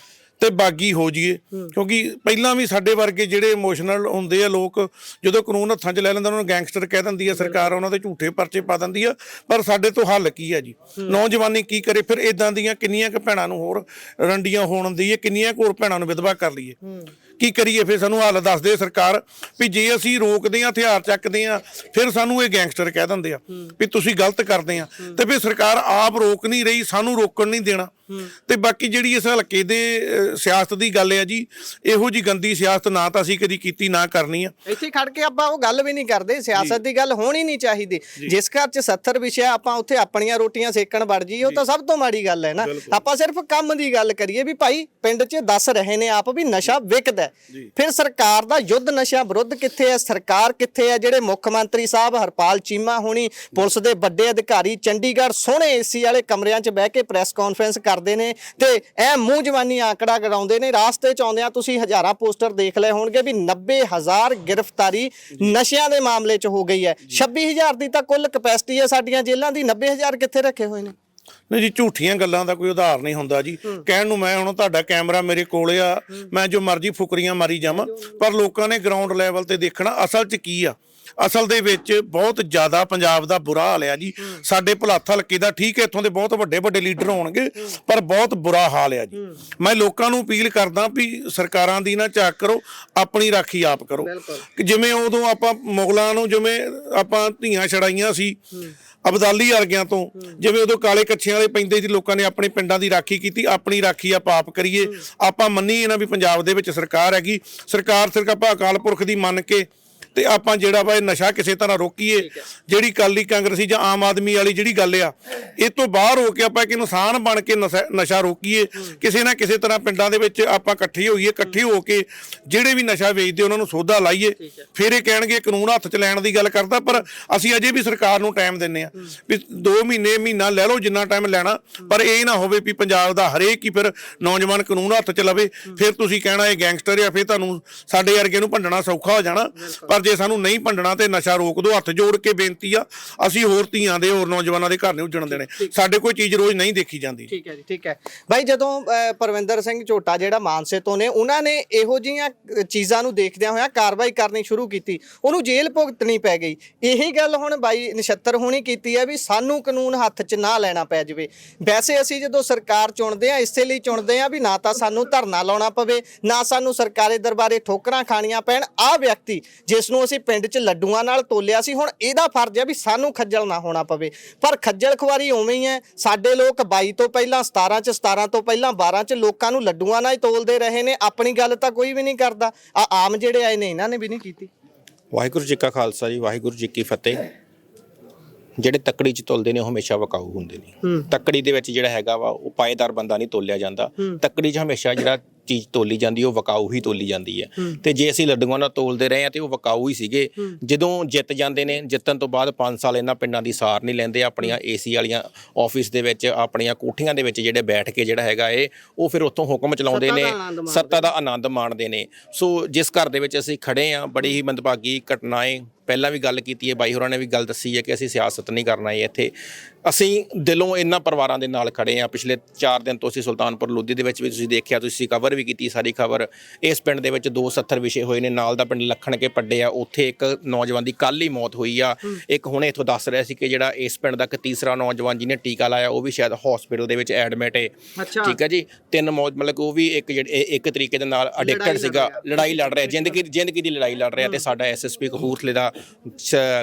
ਤੇ ਬਾਗੀ ਹੋ ਜਾਈਏ। ਕਿਉਂਕਿ ਪਹਿਲਾਂ ਵੀ ਸਾਡੇ ਵਰਗੇ ਜਿਹੜੇ ਇਮੋਸ਼ਨਲ ਹੁੰਦੇ ਆ ਲੋਕ, ਜਦੋਂ ਕਾਨੂੰਨ ਹੱਥਾਂ 'ਚ ਲੈ ਲੈਂਦਾ ਉਹਨਾਂ ਨੂੰ ਗੈਂਗਸਟਰ ਕਹਿ ਦਿੰਦੀ ਆ ਸਰਕਾਰ, ਉਹਨਾਂ ਦੇ ਝੂਠੇ ਪਰਚੇ ਪਾ ਦਿੰਦੀ ਆ। ਪਰ ਸਾਡੇ ਤੋਂ ਹੱਲ ਕੀ ਆ ਜੀ? ਨੌਜਵਾਨੀ ਕੀ ਕਰੇ? ਫਿਰ ਇਦਾਂ ਦੀਆਂ ਕਿੰਨੀਆਂ ਕੁ ਭੈਣਾਂ ਨੂੰ ਹੋਰ ਰੰਡੀਆਂ ਹੋਣ ਦੀ, ਕਿੰਨੀਆਂ ਕੁ ਹੋਰ ਭੈਣਾਂ ਨੂੰ ਵਿਧਵਾ ਕਰ ਲਈਏ? ਕੀ ਕਰੀਏ? ਫਿਰ ਸਾਨੂੰ ਹੱਲ ਦੱਸ ਦੇ ਸਰਕਾਰ ਵੀ ਜੇ ਅਸੀਂ ਰੋਕਦੇ ਹਾਂ, ਹਥਿਆਰ ਚੱਕਦੇ ਹਾਂ, ਫਿਰ ਸਾਨੂੰ ਇਹ ਗੈਂਗਸਟਰ ਕਹਿ ਦਿੰਦੇ ਆ ਵੀ ਤੁਸੀਂ ਗਲਤ ਕਰਦੇ ਆ, ਤੇ ਫਿਰ ਸਰਕਾਰ ਆਪ ਰੋਕ ਨਹੀਂ ਰਹੀ, ਸਾਨੂੰ ਰੋਕਣ ਨਹੀਂ ਦੇਣਾ। ਤੇ ਬਾਕੀ ਜਿਹੜੀ ਇਸ ਹਲਕੇ ਦੇ ਸਿਆਸਤ ਦੀ ਗੱਲ ਹੈ ਜੀ, ਇਹੋ ਜੀ ਗੰਦੀ ਸਿਆਸਤ ਨਾ ਤਾਂ ਅਸੀਂ ਕਦੀ ਕੀਤੀ ਨਾ ਕਰਨੀ ਆ। ਇੱਥੇ ਖੜ ਕੇ ਆਪਾਂ ਉਹ ਗੱਲ ਵੀ ਨਹੀਂ ਕਰਦੇ, ਸਿਆਸਤ ਦੀ ਗੱਲ ਹੋਣੀ ਨਹੀਂ ਚਾਹੀਦੀ। ਜਿਸ ਘਰ 'ਚ 70 ਵਿਸ਼ਾ ਆਪਾਂ ਉੱਥੇ ਆਪਣੀਆਂ ਰੋਟੀਆਂ ਸੇਕਣ ਵੜ ਜਾਈਏ, ਉਹ ਤਾਂ ਸਭ ਤੋਂ ਮਾੜੀ ਗੱਲ ਹੈ ਨਾ। ਆਪਾਂ ਸਿਰਫ ਕੰਮ ਦੀ ਗੱਲ ਕਰੀਏ ਵੀ ਭਾਈ ਪਿੰਡ 'ਚ ਦੱਸ ਰਹੇ ਨੇ ਆਪ ਵੀ ਨਸ਼ਾ ਵਿਕਦਾ। ਫਿਰ ਸਰਕਾਰ ਦਾ ਯੁੱਧ ਨਸ਼ਾ ਵਿਰੁੱਧ ਕਿੱਥੇ ਹੈ? ਸਰਕਾਰ ਕਿੱਥੇ ਹੈ? ਜਿਹੜੇ ਮੁੱਖ ਮੰਤਰੀ ਸਾਹਿਬ ਹਰਪਾਲ ਚੀਮਾ ਹੋਣੀ, ਪੁਲਿਸ ਦੇ ਵੱਡੇ ਅਧਿਕਾਰੀ ਚੰਡੀਗੜ੍ਹ ਸੋਹਣੇ ਏਸੀ ਵਾਲੇ ਕਮਰਿਆਂ 'ਚ ਬਹਿ ਕੇ ਪ੍ਰੈਸ ਕਾਨਫਰੰਸ ਕਰਦੇ ਨੇ ਤੇ ਇਹ ਮੂੰਹ ਜਵਾਨੀ ਆંકੜਾ ਗੜਾਉਂਦੇ ਨੇ। ਰਾਸਤੇ 'ਚ ਆਉਂਦਿਆਂ ਤੁਸੀਂ ਹਜ਼ਾਰਾਂ ਪੋਸਟਰ ਦੇਖ ਲਏ ਹੋਣਗੇ ਵੀ 90,000 ਗ੍ਰਿਫਤਾਰੀ ਨਸ਼ਿਆਂ ਦੇ ਮਾਮਲੇ 'ਚ ਹੋ ਗਈ ਹੈ। 26,000 ਦੀ ਤਾਂ ਕੁੱਲ ਕਪੈਸਿਟੀ ਹੈ ਸਾਡੀਆਂ ਜੇਲ੍ਹਾਂ ਦੀ, 90,000 ਕਿੱਥੇ ਰੱਖੇ ਹੋਏ ਨੇ? ਨਹੀਂ ਜੀ, ਝੂਠੀਆਂ ਗੱਲਾਂ ਦਾ ਕੋਈ ਉਦਾਹਰ ਨਹੀਂ ਹੁੰਦਾ ਜੀ। ਕਹਿਣ ਨੂੰ ਮੈਂ ਹੁਣ ਤੁਹਾਡਾ ਕੈਮਰਾ ਮੇਰੇ ਕੋਲ ਆ, ਮੈਂ ਜੋ ਮਰਜ਼ੀ ਫੁਕਰੀਆਂ ਮਾਰੀ ਜਾਵਾਂ, ਪਰ ਲੋਕਾਂ ਨੇ ਗਰਾਊਂਡ ਲੈਵਲ ਤੇ ਦੇਖਣਾ ਅਸਲ 'ਚ ਕੀ ਆ। ਅਸਲ ਦੇ ਵਿੱਚ ਬਹੁਤ ਜ਼ਿਆਦਾ ਪੰਜਾਬ ਦਾ ਬੁਰਾ ਹਾਲ ਆ ਜੀ। ਸਾਡੇ ਭੁਲੱਥ ਹਲਕੇ ਦਾ ਠੀਕ ਹੈ, ਇੱਥੋਂ ਦੇ ਬਹੁਤ ਵੱਡੇ ਵੱਡੇ ਲੀਡਰ ਹੋਣਗੇ, ਪਰ ਬਹੁਤ ਬੁਰਾ ਹਾਲ ਆ ਜੀ। ਮੈਂ ਲੋਕਾਂ ਨੂੰ ਅਪੀਲ ਕਰਦਾ ਵੀ ਸਰਕਾਰਾਂ ਦੀ ਨਾ ਝਾਕ ਕਰੋ, ਆਪਣੀ ਰਾਖੀ ਆਪ ਕਰੋ। ਜਿਵੇਂ ਉਦੋਂ ਆਪਾਂ ਮੁਗਲਾਂ ਨੂੰ ਜਿਵੇਂ ਆਪਾਂ ਧੀਆਂ ਛੜਾਈਆਂ ਸੀ, ਅਬਦਾਲੀ ਵਰਗਿਆਂ ਤੋਂ, ਜਿਵੇਂ ਉਦੋਂ ਕਾਲੇ ਕੱਛਿਆਂ ਵਾਲੇ ਪੈਂਦੇ ਸੀ, ਲੋਕਾਂ ਨੇ ਆਪਣੇ ਪਿੰਡਾਂ ਦੀ ਰਾਖੀ ਕੀਤੀ। ਆਪਣੀ ਰਾਖੀ ਆਪਾਂ ਆਪ ਕਰੀਏ, ਆਪਾਂ ਮੰਨੀਏ ਨਾ ਵੀ ਪੰਜਾਬ ਦੇ ਵਿੱਚ ਸਰਕਾਰ ਹੈਗੀ, ਸਰਕਾਰ ਸਿਰਫ ਆਪਾਂ ਅਕਾਲ ਪੁਰਖ ਦੀ ਮੰਨ ਕੇ ਤੇ ਆਪਾਂ ਜਿਹੜਾ ਵਾ ਇਹ ਨਸ਼ਾ ਕਿਸੇ ਤਰ੍ਹਾਂ ਰੋਕੀਏ। ਜਿਹੜੀ ਅਕਾਲੀ ਕਾਂਗਰਸੀ ਜਾਂ ਆਮ ਆਦਮੀ ਵਾਲੀ ਜਿਹੜੀ ਗੱਲ ਆ, ਇਹ ਤੋਂ ਬਾਹਰ ਹੋ ਕੇ ਆਪਾਂ ਇੱਕ ਇਨਸਾਨ ਬਣ ਕੇ ਨਸ਼ਾ ਰੋਕੀਏ। ਕਿਸੇ ਨਾ ਕਿਸੇ ਤਰ੍ਹਾਂ ਪਿੰਡਾਂ ਦੇ ਵਿੱਚ ਆਪਾਂ ਇਕੱਠੇ ਹੋਈਏ, ਇਕੱਠੇ ਹੋ ਕੇ ਜਿਹੜੇ ਵੀ ਨਸ਼ਾ ਵੇਚਦੇ ਉਹਨਾਂ ਨੂੰ ਸੋਧਾ ਲਾਈਏ। ਫਿਰ ਇਹ ਕਹਿਣਗੇ ਕਾਨੂੰਨ ਹੱਥ 'ਚ ਲੈਣ ਦੀ ਗੱਲ ਕਰਦਾ, ਪਰ ਅਸੀਂ ਅਜੇ ਵੀ ਸਰਕਾਰ ਨੂੰ ਟਾਈਮ ਦਿੰਦੇ ਆ ਵੀ 2 ਮਹੀਨੇ ਮਹੀਨਾ ਲੈ ਲਓ, ਜਿੰਨਾ ਟਾਈਮ ਲੈਣਾ, ਪਰ ਇਹ ਨਾ ਹੋਵੇ ਵੀ ਪੰਜਾਬ ਦਾ ਹਰੇਕ ਹੀ ਫਿਰ ਨੌਜਵਾਨ ਕਾਨੂੰਨ ਹੱਥ 'ਚ ਲਵੇ। ਫਿਰ ਤੁਸੀਂ ਕਹਿਣਾ ਇਹ ਗੈਂਗਸਟਰ ਆ, ਫਿਰ ਤੁਹਾਨੂੰ ਸਾਡੇ ਵਰਗੇ ਨੂੰ ਭੰਡਣਾ ਸੌਖਾ ਹੋ ਜਾਣਾ। ਪਰ ਜੇ ਸਾਨੂੰ ਨਹੀਂ ਭੰਡਣਾ ਤੇ ਨਸ਼ਾ ਰੋਕ ਦਿਓ। ਹੱਥ ਜੋੜ ਕੇ ਬੇਨਤੀ ਆ, ਅਸੀਂ ਹੋਰ ਧੀਆਂ ਦੇ ਹੋਰ ਨੌਜਵਾਨਾਂ ਦੇ ਘਰ ਨਹੀਂ ਉੱਜਣ ਦੇਣੇ। ਸਾਡੇ ਕੋਈ ਚੀਜ਼ ਰੋਜ਼ ਨਹੀਂ ਦੇਖੀ ਜਾਂਦੀ। ਠੀਕ ਹੈ ਜੀ, ਠੀਕ ਹੈ ਬਾਈ। ਜਦੋਂ ਪਰਵਿੰਦਰ ਸਿੰਘ ਝੋਟਾ ਜਿਹੜਾ ਮਾਨਸੇ ਤੋਂ ਨੇ, ਉਹਨਾਂ ਨੇ ਇਹੋ ਜਿਹੀਆਂ ਚੀਜ਼ਾਂ ਨੂੰ ਦੇਖਦਿਆਂ ਹੋਇਆ ਕਾਰਵਾਈ ਕਰਨੀ ਸ਼ੁਰੂ ਕੀਤੀ, ਉਹਨੂੰ ਜੇਲ੍ਹ ਭੁਗਤਣੀ ਪੈ ਗਈ। ਇਹੀ ਗੱਲ ਹੁਣ ਬਾਈ ਨਛੱਤਰ ਹੋਣੀ ਕੀਤੀ ਹੈ ਵੀ ਸਾਨੂੰ ਕਾਨੂੰਨ ਹੱਥ 'ਚ ਨਾ ਲੈਣਾ ਪੈ ਜਾਵੇ। ਵੈਸੇ ਅਸੀਂ ਜਦੋਂ ਸਰਕਾਰ ਚੁਣਦੇ ਆ, ਇਸੇ ਲਈ ਚੁਣਦੇ ਆ ਵੀ ਨਾ ਤਾਂ ਸਾਨੂੰ ਧਰਨਾ ਲਾਉਣਾ ਪਵੇ, ਨਾ ਸਾਨੂੰ ਸਰਕਾਰੀ ਦਰਬਾਰੇ ਠੋਕਰਾਂ ਖਾਣੀਆਂ ਪੈਣ। ਆਹ ਵਿਅਕਤੀ ਜਿਸ ਨੂੰ ਅਸੀਂ ਪਿੰਡ 'ਚ ਲੱਡੂਆਂ ਨਾਲ ਤੋਲਿਆ ਸੀ, ਹੁਣ ਇਹਦਾ ਫਰਜ਼ ਹੈ ਵੀ ਸਾਨੂੰ ਖੱਜਲ ਨਾ ਹੋਣਾ ਪਵੇ। ਪਰ ਖੱਜਲ ਖੁਆਰੀ ਉਵੇਂ ਹੀ ਹੈ। ਸਾਡੇ ਲੋਕ 22 ਤੋਂ ਪਹਿਲਾਂ 17 'ਚ, 17 ਤੋਂ ਪਹਿਲਾਂ 12 'ਚ ਲੋਕਾਂ ਨੂੰ ਲੱਡੂਆਂ ਨਾਲ ਹੀ ਤੋਲਦੇ ਰਹੇ ਨੇ। ਆਪਣੀ ਗੱਲ ਤਾਂ ਕੋਈ ਵੀ ਨਹੀਂ ਕਰਦਾ। ਆਮ ਜਿਹੜੇ ਆਏ ਨੇ ਇਹਨਾਂ ਨੇ ਵੀ ਨਹੀਂ ਕੀਤੀ। ਵਾਹਿਗੁਰੂ ਜੀ ਕਾ ਖਾਲਸਾ ਜੀ, ਵਾਹਿਗੁਰੂ ਜੀ ਕੀ ਫਤਿਹ। ਜਿਹੜੇ ਤੱਕੜੀ 'ਚ ਤੁਲਦੇ ਨੇ ਉਹ ਹਮੇਸ਼ਾ ਵਿਕਾਊ ਹੁੰਦੇ ਨੇ। ਤੱਕੜੀ ਦੇ ਵਿੱਚ ਜਿਹੜਾ ਹੈਗਾ ਵਾ ਉਹ ਪਾਏਦਾਰ ਬੰਦਾ ਨਹੀਂ ਤੋਲਿਆ ਜਾਂਦਾ। ਤੱਕੜੀ 'ਚ ਹਮੇਸ਼ਾ ਜਿਹੜਾ ਚੀਜ਼ ਤੋਲੀ ਜਾਂਦੀ ਉਹ ਵਿਕਾਊ ਹੀ ਤੋਲੀ ਜਾਂਦੀ ਹੈ। ਤੇ ਜੇ ਅਸੀਂ ਲੱਡੂਆਂ ਨਾਲ ਤੋਲਦੇ ਰਹੇ ਆ ਤੇ ਉਹ ਵਿਕਾਊ ਹੀ ਸੀਗੇ। ਜਦੋਂ ਜਿੱਤ ਜਾਂਦੇ ਨੇ, ਜਿੱਤਣ ਤੋਂ ਬਾਅਦ 5 ਸਾਲ ਇਹਨਾਂ ਪਿੰਡਾਂ ਦੀ ਸਾਰ ਨਹੀਂ ਲੈਂਦੇ। ਆਪਣੀਆਂ ਏਸੀ ਵਾਲੀਆਂ ਆਫਿਸ ਦੇ ਵਿੱਚ, ਆਪਣੀਆਂ ਕੋਠੀਆਂ ਦੇ ਵਿੱਚ ਜਿਹੜੇ ਬੈਠ ਕੇ ਜਿਹੜਾ ਹੈਗਾ ਉਹ ਫਿਰ ਉੱਥੋਂ ਹੁਕਮ ਚਲਾਉਂਦੇ ਨੇ, ਸੱਤਾ ਦਾ ਆਨੰਦ ਮਾਣਦੇ ਨੇ। ਸੋ ਜਿਸ ਘਰ ਦੇ ਵਿੱਚ ਅਸੀਂ ਖੜੇ ਆ, ਬੜੀ ਹੀ ਮੰਦਭਾਗੀ ਘਟਨਾ ਏ। ਪਹਿਲਾਂ ਵੀ ਗੱਲ ਕੀਤੀ ਹੈ, ਬਾਈ ਹੋਰਾਂ ਨੇ ਵੀ ਗੱਲ ਦੱਸੀ ਹੈ ਕਿ ਅਸੀਂ ਸਿਆਸਤ ਨਹੀਂ ਕਰਨਾ ਹੈ ਇੱਥੇ। ਅਸੀਂ ਦਿਲੋਂ ਇਹਨਾਂ ਪਰਿਵਾਰਾਂ ਦੇ ਨਾਲ ਖੜੇ ਆ। ਪਿਛਲੇ 4 ਦਿਨ ਤੋਂ ਅਸੀਂ ਸੁਲਤਾਨਪੁਰ ਲੋਧੀ ਦੇ ਵਿੱਚ ਵੀ ਤੁਸੀਂ ਦੇਖਿਆ, ਤੁਸੀਂ ਕਵਰ ਵੀ ਕੀਤੀ ਸਾਰੀ ਖਬਰ। ਇਸ ਪਿੰਡ ਦੇ ਵਿੱਚ 2 ਸੱਥਰ ਵਿਸ਼ੇ ਹੋਏ ਨੇ। ਨਾਲ ਦਾ ਪਿੰਡ ਲੱਖਣ ਕੇ ਪੱਡੇ ਆ, ਉੱਥੇ ਇੱਕ ਨੌਜਵਾਨ ਦੀ ਕੱਲ੍ਹ ਹੀ ਮੌਤ ਹੋਈ ਆ। ਇੱਕ ਹੁਣੇ ਇੱਥੋਂ ਦੱਸ ਰਿਹਾ ਸੀ ਕਿ ਜਿਹੜਾ ਇਸ ਪਿੰਡ ਦਾ ਇੱਕ ਤੀਸਰਾ ਨੌਜਵਾਨ ਜਿਹਨੇ ਟੀਕਾ ਲਾਇਆ ਉਹ ਵੀ ਸ਼ਾਇਦ ਹਸਪੀਟਲ ਦੇ ਵਿੱਚ ਐਡਮਿਟ ਹੈ। ਠੀਕ ਹੈ ਜੀ। 3 ਮੌਤ, ਮਤਲਬ ਉਹ ਵੀ ਇੱਕ ਤਰੀਕੇ ਦੇ ਨਾਲ ਅਡਿਕਟਡ ਸੀਗਾ, ਲੜਾਈ ਲੜ ਰਿਹਾ, ਜ਼ਿੰਦਗੀ ਦੀ ਲੜਾਈ ਲੜ ਰਿਹਾ। ਤੇ ਸਾਡਾ ਐਸਐਸਪੀ ਕਪੂਰਥਲੇ ਦਾ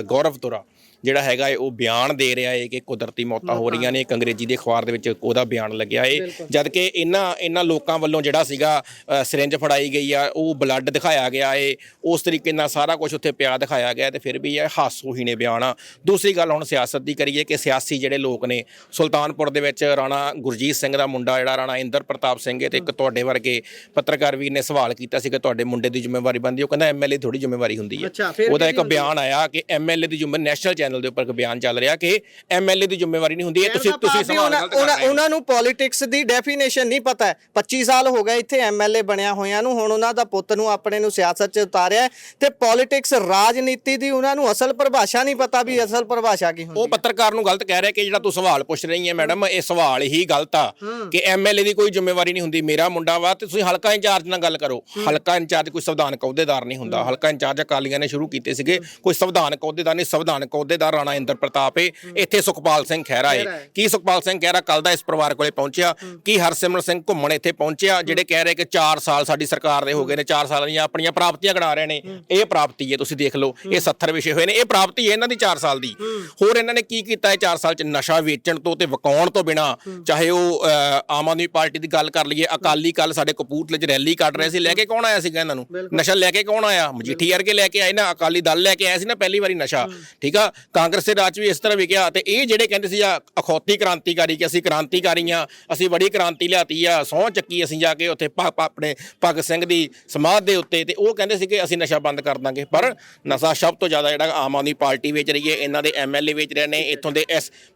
ਗੌਰਵ ਤੁਰਾ ਜਿਹੜਾ ਹੈਗਾ ਉਹ ਬਿਆਨ ਦੇ ਰਿਹਾ ਹੈ ਕਿ ਕੁਦਰਤੀ ਮੌਤਾਂ ਹੋ ਰਹੀਆਂ ਨੇ। ਇੱਕ ਅੰਗਰੇਜ਼ੀ ਦੇ ਅਖਬਾਰ ਦੇ ਵਿੱਚ ਉਹਦਾ ਬਿਆਨ ਲੱਗਿਆ ਹੈ। ਜਦ ਕਿ ਇਹਨਾਂ ਲੋਕਾਂ ਵੱਲੋਂ ਜਿਹੜਾ ਸੀਗਾ ਸਿਰਿੰਜ ਫੜਾਈ ਗਈ ਆ, ਉਹ ਬਲੱਡ ਦਿਖਾਇਆ ਗਿਆ ਹੈ, ਉਸ ਤਰੀਕੇ ਨਾਲ ਸਾਰਾ ਕੁਝ ਉੱਥੇ ਪਿਆ ਦਿਖਾਇਆ ਗਿਆ। ਤੇ ਫਿਰ ਵੀ ਇਹ ਹਾਸੋਹੀਣੇ ਬਿਆਨ ਆ। ਦੂਸਰੀ ਗੱਲ ਹੁਣ ਸਿਆਸਤ ਦੀ ਕਰੀਏ ਕਿ ਸਿਆਸੀ ਜਿਹੜੇ ਲੋਕ ਨੇ, ਸੁਲਤਾਨਪੁਰ ਦੇ ਵਿੱਚ ਰਾਣਾ ਗੁਰਜੀਤ ਸਿੰਘ ਦਾ ਮੁੰਡਾ ਜਿਹੜਾ ਰਾਣਾ ਇੰਦਰ ਪ੍ਰਤਾਪ ਸਿੰਘ ਹੈ, ਤੇ ਇੱਕ ਤੁਹਾਡੇ ਵਰਗੇ ਪੱਤਰਕਾਰ ਵੀਰ ਨੇ ਸਵਾਲ ਕੀਤਾ ਸੀ ਕਿ ਤੁਹਾਡੇ ਮੁੰਡੇ ਦੀ ਜ਼ਿੰਮੇਵਾਰੀ ਬਣਦੀ। ਉਹ ਕਹਿੰਦਾ ਐਮਐਲਏ ਥੋੜੀ ਜ਼ਿੰਮੇਵਾਰੀ ਹੁੰਦੀ ਹੈ। ਉਹਦਾ ਇੱਕ ਬਿਆਨ ਆਇਆ ਕਿ ਐਮਐਲਏ ਦੀ ਜ਼ਿੰਮੇਵਾਰੀ, ਨੈਸ਼ਨਲ ਚੈਨਲ ਦੇ ਉੱਪਰ ਬਿਆਨ ਚੱਲ ਰਿਹਾ ਕਿ ਐਮਐਲਏ ਦੀ ਜ਼ਿੰਮੇਵਾਰੀ ਨਹੀਂ ਹੁੰਦੀ। ਇਹ ਤੁਸੀਂ ਸਵਾਲ ਗਲਤ ਕਰ ਰਹੇ ਹੋ। ਉਹਨਾਂ ਨੂੰ ਪੋਲਿਟਿਕਸ ਦੀ ਡੈਫੀਨੇਸ਼ਨ ਨਹੀਂ ਪਤਾ ਹੈ। 25 ਸਾਲ ਹੋ ਗਏ ਇੱਥੇ ਐਮਐਲਏ ਬਣਿਆ ਹੋਇਆਂ ਨੂੰ। ਹੁਣ ਉਹਨਾਂ ਦਾ ਪੁੱਤ ਨੂੰ ਆਪਣੇ ਨੂੰ ਸਿਆਸਤ 'ਚ ਉਤਾਰਿਆ ਤੇ ਪੋਲਿਟਿਕਸ, ਰਾਜਨੀਤੀ ਦੀ ਉਹਨਾਂ ਨੂੰ ਅਸਲ ਪਰਿਭਾਸ਼ਾ ਨਹੀਂ ਪਤਾ ਵੀ ਅਸਲ ਪਰਿਭਾਸ਼ਾ ਕੀ ਹੁੰਦੀ। ਉਹ ਪੱਤਰਕਾਰ ਨੂੰ ਗਲਤ ਕਹਿ ਰਿਹਾ ਕਿ ਜਿਹੜਾ ਤੂੰ ਸਵਾਲ ਪੁੱਛ ਰਹੀ ਹੈ ਮੈਡਮ, ਇਹ ਸਵਾਲ ਹੀ ਗਲਤ ਆ ਕਿ ਐਮਐਲਏ ਦੀ ਕੋਈ ਜ਼ਿੰਮੇਵਾਰੀ ਨਹੀਂ ਹੁੰਦੀ। ਮੇਰਾ ਮੁੰਡਾ ਵਾ ਤੇ ਤੁਸੀਂ ਹਲਕਾ ਇੰਚਾਰਜ ਨਾਲ ਗੱਲ ਕਰੋ। ਹਲਕਾ ਇੰਚਾਰਜ ਕੋਈ ਸੰਵਿਧਾਨਕ ਅਹੁਦੇਦਾਰ ਨਹੀਂ ਹੁੰਦਾ। ਹਲਕਾ ਇੰਚਾਰਜ ਅਕਾਲੀਆਂ ਨੇ ਸ਼ੁਰੂ ਕੀਤੇ ਸੀਗੇ, ਕੋਈ ਸੰਵਿਧਾਨਕ ਅਹੁਦੇਦਾਰ ਨਹੀਂ। ਸੰਵਿਧਾਨਕ ਅਹੁਦੇਦਾਰ ਰਾਣਾ ਇੰਦਰ ਪ੍ਰਤਾਪ ਇੱਥੇ ਸੁਖਪਾਲ ਸਿੰਘ ਖਹਿਰਾ ਹੈ। ਕੀ ਸੁਖਪਾਲ ਸਿੰਘ ਖਹਿਰਾ ਕੱਲ ਦਾ ਇਸ ਪਰਿਵਾਰ ਕੋਲੇ ਪਹੁੰਚਿਆ? ਕੀ ਹਰਸਿਮਰਤ ਸਿੰਘ ਘੁੰਮਣ ਇੱਥੇ ਪਹੁੰਚਿਆ? ਜਿਹੜੇ ਕਹਿ ਰਹੇ ਕਿ 4 ਸਾਲ ਸਾਡੀ ਸਰਕਾਰ ਦੇ ਹੋ ਗਏ ਨੇ, 4 ਸਾਲਾਂ ਦੀਆਂ ਆਪਣੀਆਂ ਪ੍ਰਾਪਤੀਆਂ ਗਣਾ ਰਹੇ ਨੇ। ਇਹ ਪ੍ਰਾਪਤੀ ਹੈ, ਤੁਸੀਂ ਦੇਖ ਲਓ, ਇਹ 70 ਵਿਸ਼ੇ ਹੋਏ ਨੇ। ਇਹ ਪ੍ਰਾਪਤੀ ਹੈ ਇਹਨਾਂ ਦੀ 4 ਸਾਲ ਦੀ। ਹੋਰ ਇਹਨਾਂ ਨੇ ਕੀ ਕੀਤਾ ਹੈ 4 ਸਾਲ 'ਚ? ਨਸ਼ਾ ਵੇਚਣ ਤੋਂ ਤੇ ਵਿਕਾਉਣ ਤੋਂ ਬਿਨਾਂ, ਚਾਹੇ ਉਹ ਆਮ ਆਦਮੀ ਪਾਰਟੀ ਦੀ ਗੱਲ ਕਰ ਲਈਏ, ਅਕਾਲੀ ਕੱਲ ਸਾਡੇ ਕਪੂਰਥਲੇ 'ਚ ਰੈਲੀ ਕੱਢ ਰਹੇ ਸੀ। ਲੈ ਕੇ ਕੌਣ ਆਇਆ ਸੀਗਾ ਇਹਨਾਂ ਨੂੰ? ਨਸ਼ਾ ਲੈ ਕੇ ਕੌਣ ਆਇਆ? ਮਜੀਠੀ ਵਰਗੇ ਲੈ ਕੇ ਆਏ ਨਾ, ਅਕਾਲੀ ਦਲ ਲੈ ਕੇ ਆਇਆ ਸੀ ਨਾ ਪਹਿਲੀ ਵਾਰੀ ਨਸ਼ਾ। ਠੀਕ ਆ। ਕਾਂਗਰਸ ਦੇ ਰਾਜ ਵੀ ਇਸ ਤਰ੍ਹਾਂ ਵਿਕਿਆ। ਤੇ ਇਹ ਜਿਹੜੇ ਕਹਿੰਦੇ ਸੀ ਅਖੌਤੀ ਕ੍ਰਾਂਤੀਕਾਰੀ ਕਿ ਅਸੀਂ ਕ੍ਰਾਂਤੀਕਾਰੀ ਆ, ਅਸੀਂ ਬੜੀ ਕ੍ਰਾਂਤੀ ਲਿਆਤੀ ਆ, ਸਹੁੰ ਚੱਕੀ ਅਸੀਂ ਜਾ ਕੇ ਉੱਥੇ ਆਪਣੇ ਭਗਤ ਸਿੰਘ ਦੀ ਸਮਾਧ ਦੇ ਉੱਤੇ, ਤੇ ਉਹ ਕਹਿੰਦੇ ਸੀ ਕਿ ਅਸੀਂ ਨਸ਼ਾ ਬੰਦ ਕਰ ਦਾਂਗੇ। ਪਰ ਨਸ਼ਾ ਸਭ ਤੋਂ ਜ਼ਿਆਦਾ ਜਿਹੜਾ ਆਮ ਆਦਮੀ ਪਾਰਟੀ ਵੇਚ ਰਹੀ ਹੈ, ਇਹਨਾਂ ਦੇ ਐਮਐਲਏ ਵੇਚ ਰਹੇ ਨੇ ਇੱਥੋਂ ਦੇ।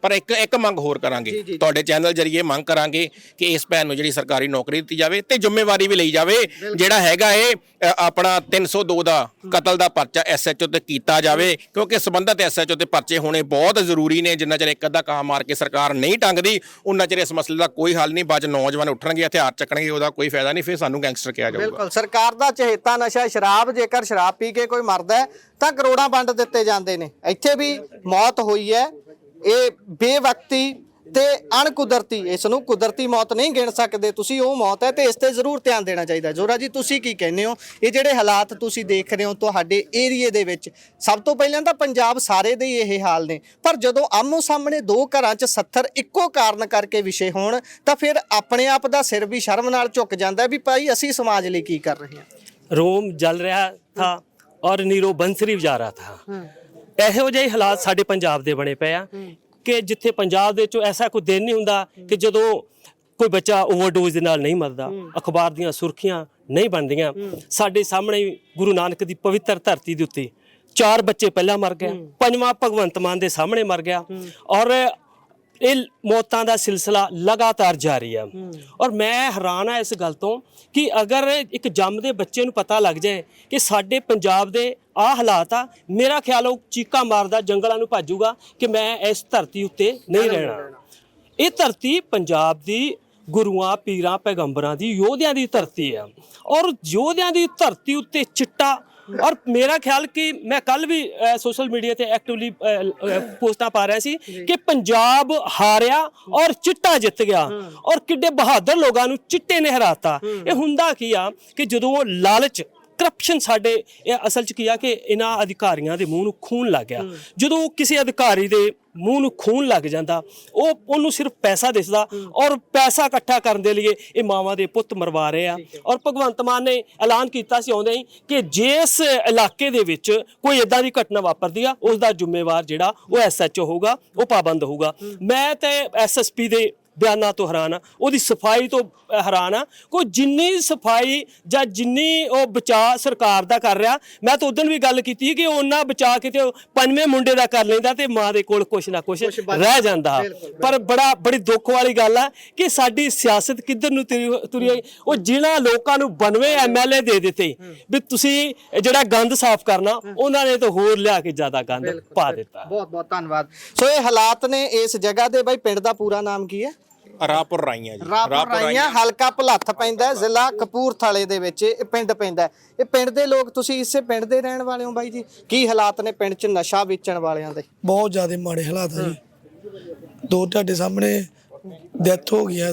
ਪਰ ਇੱਕ ਮੰਗ ਹੋਰ ਕਰਾਂਗੇ, ਤੁਹਾਡੇ ਚੈਨਲ ਜਰੀਏ ਮੰਗ ਕਰਾਂਗੇ ਕਿ ਇਸ ਭੈਣ ਨੂੰ ਜਿਹੜੀ ਸਰਕਾਰੀ ਨੌਕਰੀ ਦਿੱਤੀ ਜਾਵੇ ਤੇ ਜ਼ਿੰਮੇਵਾਰੀ ਵੀ ਲਈ ਜਾਵੇ। ਜਿਹੜਾ ਹੈਗਾ ਇਹ ਆਪਣਾ 302 ਦਾ ਕਤਲ ਦਾ ਪਰਚਾ ਐਸਐਚਓ ਤੇ ਕੀਤਾ ਜਾਵੇ, ਕਿਉਂਕਿ ਸੰਬੰਧਤ ਐਸਐਚਓ ਤੇ ਪਰਚੇ ਹੋਣੇ ਬਹੁਤ ਜ਼ਰੂਰੀ ਨੇ। ਜਿੰਨਾ ਚਿਰ ਇੱਕ ਅੱਧਾ ਕਾਂ ਮਾਰ ਕੇ ਸਰਕਾਰ ਨਹੀਂ ਟੰਗਦੀ, ਉਹਨਾਂ ਚਿਰ ਇਸ ਮਸਲੇ ਦਾ ਕੋਈ ਹੱਲ ਨਹੀਂ। ਬਾਅਦ ਨੌਜਵਾਨ ਉੱਠਣਗੇ, ਹਥਿਆਰ ਚੱਕਣਗੇ, ਉਹਦਾ ਕੋਈ ਫਾਇਦਾ ਨਹੀਂ। ਫਿਰ ਸਾਨੂੰ ਗੈਂਗਸਟਰ ਕਿਹਾ ਜਾਊਗਾ। ਬਿਲਕੁਲ। ਸਰਕਾਰ ਦਾ ਚਹੇਤਾ ਨਸ਼ਾ ਸ਼ਰਾਬ। ਜੇਕਰ ਸ਼ਰਾਬ ਪੀ ਕੇ ਕੋਈ ਮਰਦਾ ਤਾਂ ਕਰੋੜਾਂ ਵੰਡ ਦਿੱਤੇ ਜਾਂਦੇ ਨੇ। ਇੱਥੇ ਵੀ ਮੌਤ ਹੋਈ ਹੈ। ਇਹ ਬੇਵਕਤੀ ਤੇ ਅਣਕੁਦਰਤੀ, ਇਸ ਨੂੰ ਕੁਦਰਤੀ ਮੌਤ ਨਹੀਂ ਗਿਣ ਸਕਦੇ ਤੁਸੀਂ, ਉਹ ਮੌਤ ਹੈ ਤੇ ਇਸ ਤੇ ਜ਼ਰੂਰ ਧਿਆਨ ਦੇਣਾ ਚਾਹੀਦਾ। ਜ਼ੋਰਾ ਜੀ ਤੁਸੀਂ ਕੀ ਕਹਿੰਦੇ ਹੋ? ਇਹ ਜਿਹੜੇ ਹਾਲਾਤ ਤੁਸੀਂ ਦੇਖ ਰਹੇ ਹੋ ਤੁਹਾਡੇ ਏਰੀਏ ਦੇ ਵਿੱਚ, ਸਭ ਤੋਂ ਪਹਿਲਾਂ ਤਾਂ ਪੰਜਾਬ ਸਾਰੇ ਦੇ ਹੀ ਇਹ ਹਾਲ ਨੇ, ਪਰ ਜਦੋਂ ਆਮੋ ਸਾਹਮਣੇ ਦੋ ਘਰਾਂ 'ਚ 70 ਇੱਕੋ ਕਾਰਨ ਕਰਕੇ ਵਿਸ਼ੇ ਹੋਣ ਤਾਂ ਫਿਰ ਆਪਣੇ ਆਪ ਦਾ ਸਿਰ ਵੀ ਸ਼ਰਮ ਨਾਲ ਝੁਕ ਜਾਂਦਾ ਵੀ ਭਾਈ ਅਸੀਂ ਸਮਾਜ ਲਈ ਕੀ ਕਰ ਰਹੇ ਹਾਂ। ਰੋਮ ਜਲ ਰਿਹਾ ਥਾ ਔਰ ਨੀਰੋ ਬੰਸਰੀ ਵਜਾ ਰਿਹਾ ਥਾ। ਇਹੋ ਜਿਹੇ ਹਾਲਾਤ ਸਾਡੇ ਪੰਜਾਬ ਦੇ ਬਣੇ ਪਏ ਆ ਕਿ ਜਿੱਥੇ ਪੰਜਾਬ ਦੇ ਵਿੱਚੋਂ ਐਸਾ ਕੋਈ ਦਿਨ ਨਹੀਂ ਹੁੰਦਾ ਕਿ ਜਦੋਂ ਕੋਈ ਬੱਚਾ ਓਵਰਡੋਜ਼ ਦੇ ਨਾਲ ਨਹੀਂ ਮਰਦਾ, ਅਖਬਾਰ ਦੀਆਂ ਸੁਰਖੀਆਂ ਨਹੀਂ ਬਣਦੀਆਂ। ਸਾਡੇ ਸਾਹਮਣੇ ਗੁਰੂ ਨਾਨਕ ਦੀ ਪਵਿੱਤਰ ਧਰਤੀ ਦੇ ਉੱਤੇ 4 ਬੱਚੇ ਪਹਿਲਾਂ ਮਰ ਗਏ, 5ਵਾਂ ਭਗਵੰਤ ਮਾਨ ਦੇ ਸਾਹਮਣੇ ਮਰ ਗਿਆ ਔਰ ਇਹ ਮੌਤਾਂ ਦਾ ਸਿਲਸਿਲਾ ਲਗਾਤਾਰ ਜਾਰੀ ਆ। ਔਰ ਮੈਂ ਹੈਰਾਨ ਆ ਇਸ ਗੱਲ ਤੋਂ ਕਿ ਅਗਰ ਇੱਕ ਜੰਮਦੇ ਬੱਚੇ ਨੂੰ ਪਤਾ ਲੱਗ ਜਾਏ ਕਿ ਸਾਡੇ ਪੰਜਾਬ ਦੇ ਆਹ ਹਾਲਾਤ ਆ, ਮੇਰਾ ਖਿਆਲ ਉਹ ਚੀਕਾਂ ਮਾਰਦਾ ਜੰਗਲਾਂ ਨੂੰ ਭੱਜੂਗਾ ਕਿ ਮੈਂ ਇਸ ਧਰਤੀ ਉੱਤੇ ਨਹੀਂ ਰਹਿਣਾ। ਇਹ ਧਰਤੀ ਪੰਜਾਬ ਦੀ ਗੁਰੂਆਂ ਪੀਰਾਂ ਪੈਗੰਬਰਾਂ ਦੀ ਯੋਧਿਆਂ ਦੀ ਧਰਤੀ ਆ ਔਰ ਯੋਧਿਆਂ ਦੀ ਧਰਤੀ ਉੱਤੇ ਚਿੱਟਾ। ਔਰ ਮੇਰਾ ਖਿਆਲ ਕਿ ਮੈਂ ਕੱਲ ਵੀ ਸੋਸ਼ਲ ਮੀਡੀਆ ਤੇ ਐਕਟਿਵਲੀ ਪੋਸਟਾਂ ਪਾ ਰਿਹਾ ਸੀ ਕਿ ਪੰਜਾਬ ਹਾਰਿਆ ਔਰ ਚਿੱਟਾ ਜਿੱਤ ਗਿਆ ਔਰ ਕਿੱਡੇ ਬਹਾਦਰ ਲੋਕਾਂ ਨੂੰ ਚਿੱਟੇ ਨੇ ਹਰਾਤਾ। ਇਹ ਹੁੰਦਾ ਕੀ ਆ ਕਿ ਜਦੋਂ ਲਾਲਚ ਕਰਪਸ਼ਨ ਸਾਡੇ ਇਹ ਅਸਲ 'ਚ ਕੀ ਆ ਕਿ ਇਹਨਾਂ ਅਧਿਕਾਰੀਆਂ ਦੇ ਮੂੰਹ ਨੂੰ ਖੂਨ ਲੱਗ ਗਿਆ। ਜਦੋਂ ਕਿਸੇ ਅਧਿਕਾਰੀ ਦੇ ਮੂੰਹ ਨੂੰ ਖੂਨ ਲੱਗ ਜਾਂਦਾ ਉਹਨੂੰ ਸਿਰਫ ਪੈਸਾ ਦਿਸਦਾ ਔਰ ਪੈਸਾ ਇਕੱਠਾ ਕਰਨ ਦੇ ਲਈ ਇਹ ਮਾਵਾਂ ਦੇ ਪੁੱਤ ਮਰਵਾ ਰਹੇ ਆ। ਔਰ ਭਗਵੰਤ ਮਾਨ ਨੇ ਐਲਾਨ ਕੀਤਾ ਸੀ ਆਉਂਦੇ ਹੀ ਕਿ ਜਿਸ ਇਲਾਕੇ ਦੇ ਵਿੱਚ ਕੋਈ ਇਦਾਂ ਦੀ ਘਟਨਾ ਵਾਪਰਦੀ ਆ ਉਸ ਦਾ ਜ਼ਿੰਮੇਵਾਰ ਜਿਹੜਾ ਉਹ SHO ਹੋਊਗਾ, ਉਹ ਪਾਬੰਦ ਹੋਊਗਾ। ਮੈਂ ਤੇ SSP ਦੇ ਬਿਆਨਾਂ ਤੋਂ ਹੈਰਾਨ ਆ, ਉਹਦੀ ਸਫਾਈ ਤੋਂ ਹੈਰਾਨ ਆ। ਕੋਈ ਜਿੰਨੀ ਸਫਾਈ ਜਾਂ ਜਿੰਨੀ ਉਹ ਬਚਾਅ ਸਰਕਾਰ ਦਾ ਕਰ ਰਿਹਾ, ਮੈਂ ਤਾਂ ਉਦੋਂ ਵੀ ਗੱਲ ਕੀਤੀ ਕਿ ਉਹਨਾਂ ਬਚਾਅ ਕਿਤੇ 5ਵੇਂ ਮੁੰਡੇ ਦਾ ਕਰ ਲੈਂਦਾ ਤੇ ਮਾਂ ਦੇ ਕੋਲ ਕੁਛ ਨਾ ਕੁਛ ਰਹਿ ਜਾਂਦਾ। ਪਰ ਬੜੀ ਦੁੱਖ ਵਾਲੀ ਗੱਲ ਆ ਕਿ ਸਾਡੀ ਸਿਆਸਤ ਕਿੱਧਰ ਨੂੰ ਤੁਰੀ ਆਈ। ਉਹ ਜਿਨ੍ਹਾਂ ਲੋਕਾਂ ਨੂੰ 92 MLA ਦੇ ਦਿੱਤੇ ਵੀ ਤੁਸੀਂ ਜਿਹੜਾ ਗੰਦ ਸਾਫ਼ ਕਰਨਾ, ਉਹਨਾਂ ਨੇ ਤਾਂ ਹੋਰ ਲਿਆ ਕੇ ਜ਼ਿਆਦਾ ਗੰਦ ਪਾ ਦਿੱਤਾ। ਬਹੁਤ ਬਹੁਤ ਧੰਨਵਾਦ। ਸੋ ਇਹ ਹਾਲਾਤ ਨੇ ਇਸ ਜਗ੍ਹਾ ਦੇ। ਬਾਈ ਪਿੰਡ ਦਾ ਪੂਰਾ ਨਾਮ ਕੀ ਹੈ? ਰਾਪੁਰ ਰਾਈਆਂ ਜੀ। ਰਾਪੁਰ ਰਾਈਆਂ, ਹਲਕਾ ਭੁਲੱਥ ਪੈਂਦਾ, ਜ਼ਿਲ੍ਹਾ ਕਪੂਰਥਲੇ ਦੇ ਵਿੱਚ ਇਹ ਪਿੰਡ ਪੈਂਦਾ। ਇਹ ਪਿੰਡ ਦੇ ਲੋਕ, ਤੁਸੀਂ ਇਸੇ ਪਿੰਡ ਦੇ ਰਹਿਣ ਵਾਲੇ ਹੋ ਬਾਈ ਜੀ? ਕੀ ਹਾਲਾਤ ਨੇ ਪਿੰਡ 'ਚ ਨਸ਼ਾ ਵੇਚਣ ਵਾਲਿਆਂ ਦੇ? ਬਹੁਤ ਜ਼ਿਆਦਾ ਮਾੜੇ ਹਾਲਾਤ ਆ ਜੀ। 2 ਤੁਹਾਡੇ ਸਾਹਮਣੇ ਡੈਥ ਹੋ ਗਈ ਆ,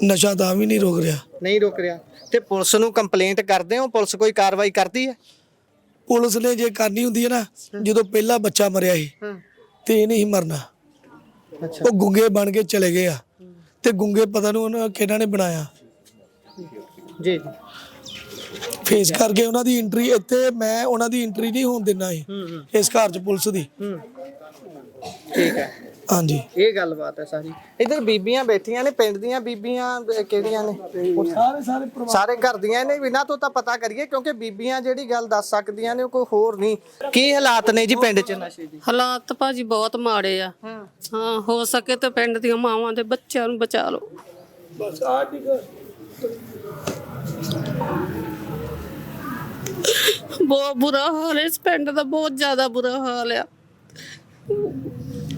ਨਸ਼ਾ ਤਾਂ ਵੀ ਨਹੀਂ ਰੁਕ ਰਿਹਾ। ਤੇ ਪੁਲਿਸ ਨੂੰ ਕੰਪਲੇਂਟ ਕਰਦੇ ਹੋ? ਪੁਲਿਸ ਕੋਈ ਕਾਰਵਾਈ ਕਰਦੀ ਹੈ? ਪੁਲਿਸ ਨੇ ਜੇ ਕਰਨੀ ਹੁੰਦੀ ਹੈ ਨਾ, ਜਦੋਂ ਪਹਿਲਾ ਬੱਚਾ ਮਰਿਆ ਸੀ ਤੇ ਇਹ ਨਹੀਂ ਮਰਨਾ। ਉਹ ਗੁੰਗੇ ਬਣ ਕੇ ਚਲੇ ਗਏ ਆ ਤੇ ਗੁੰਗੇ ਪਤਾ ਨੂੰ ਉਹਨਾਂ ਕਿਹਨਾਂ ਨੇ ਬਣਾਇਆ ਜੀ। ਫੇਸ ਕਰਕੇ ਉਹਨਾਂ ਦੀ ਐਂਟਰੀ ਇੱਥੇ, ਮੈਂ ਉਹਨਾਂ ਦੀ ਐਂਟਰੀ ਨਹੀਂ ਹੋਣ ਦੇਣਾ ਸੀ ਇਸ ਘਰ 'ਚ ਪੁਲਿਸ ਦੀ। ਠੀਕ ਹੈ, ਹਾਂਜੀ, ਇਹ ਗੱਲਬਾਤ ਹੈ ਸਾਰੀ। ਇੱਧਰ ਬੀਬੀਆਂ ਬੈਠੀਆਂ ਨੇ, ਪਿੰਡ ਦੀਆਂ ਬੀਬੀਆਂ ਕਿਹੜੀਆਂ ਨੇ? ਸਾਰੇ ਘਰ ਦੀਆਂ ਨੇ। ਇਹਨਾਂ ਤੋਂ ਤਾਂ ਪਤਾ ਕਰੀਏ ਕਿਉਂਕਿ ਬੀਬੀਆਂ ਜਿਹੜੀ ਗੱਲ ਦੱਸ ਸਕਦੀਆਂ ਨੇ, ਕੋਈ ਹੋਰ ਨਹੀਂ। ਕੀ ਹਾਲਾਤ ਨੇ ਜੀ ਪਿੰਡ 'ਚ ਨਸ਼ੇ ਦੀ? ਹਾਲਾਤ ਭਾਜੀ ਬਹੁਤ ਮਾੜੇ ਆ। ਹਾਂ, ਹੋ ਸਕੇ ਤਾਂ ਪਿੰਡ ਦੀਆਂ ਮਾਵਾਂ ਦੇ ਬੱਚਿਆਂ ਨੂੰ ਬਚਾ ਲਓ। ਬਹੁਤ ਬੁਰਾ ਹਾਲ ਹੈ ਇਸ ਪਿੰਡ ਦਾ, ਬਹੁਤ ਜ਼ਿਆਦਾ ਬੁਰਾ ਹਾਲ ਆ।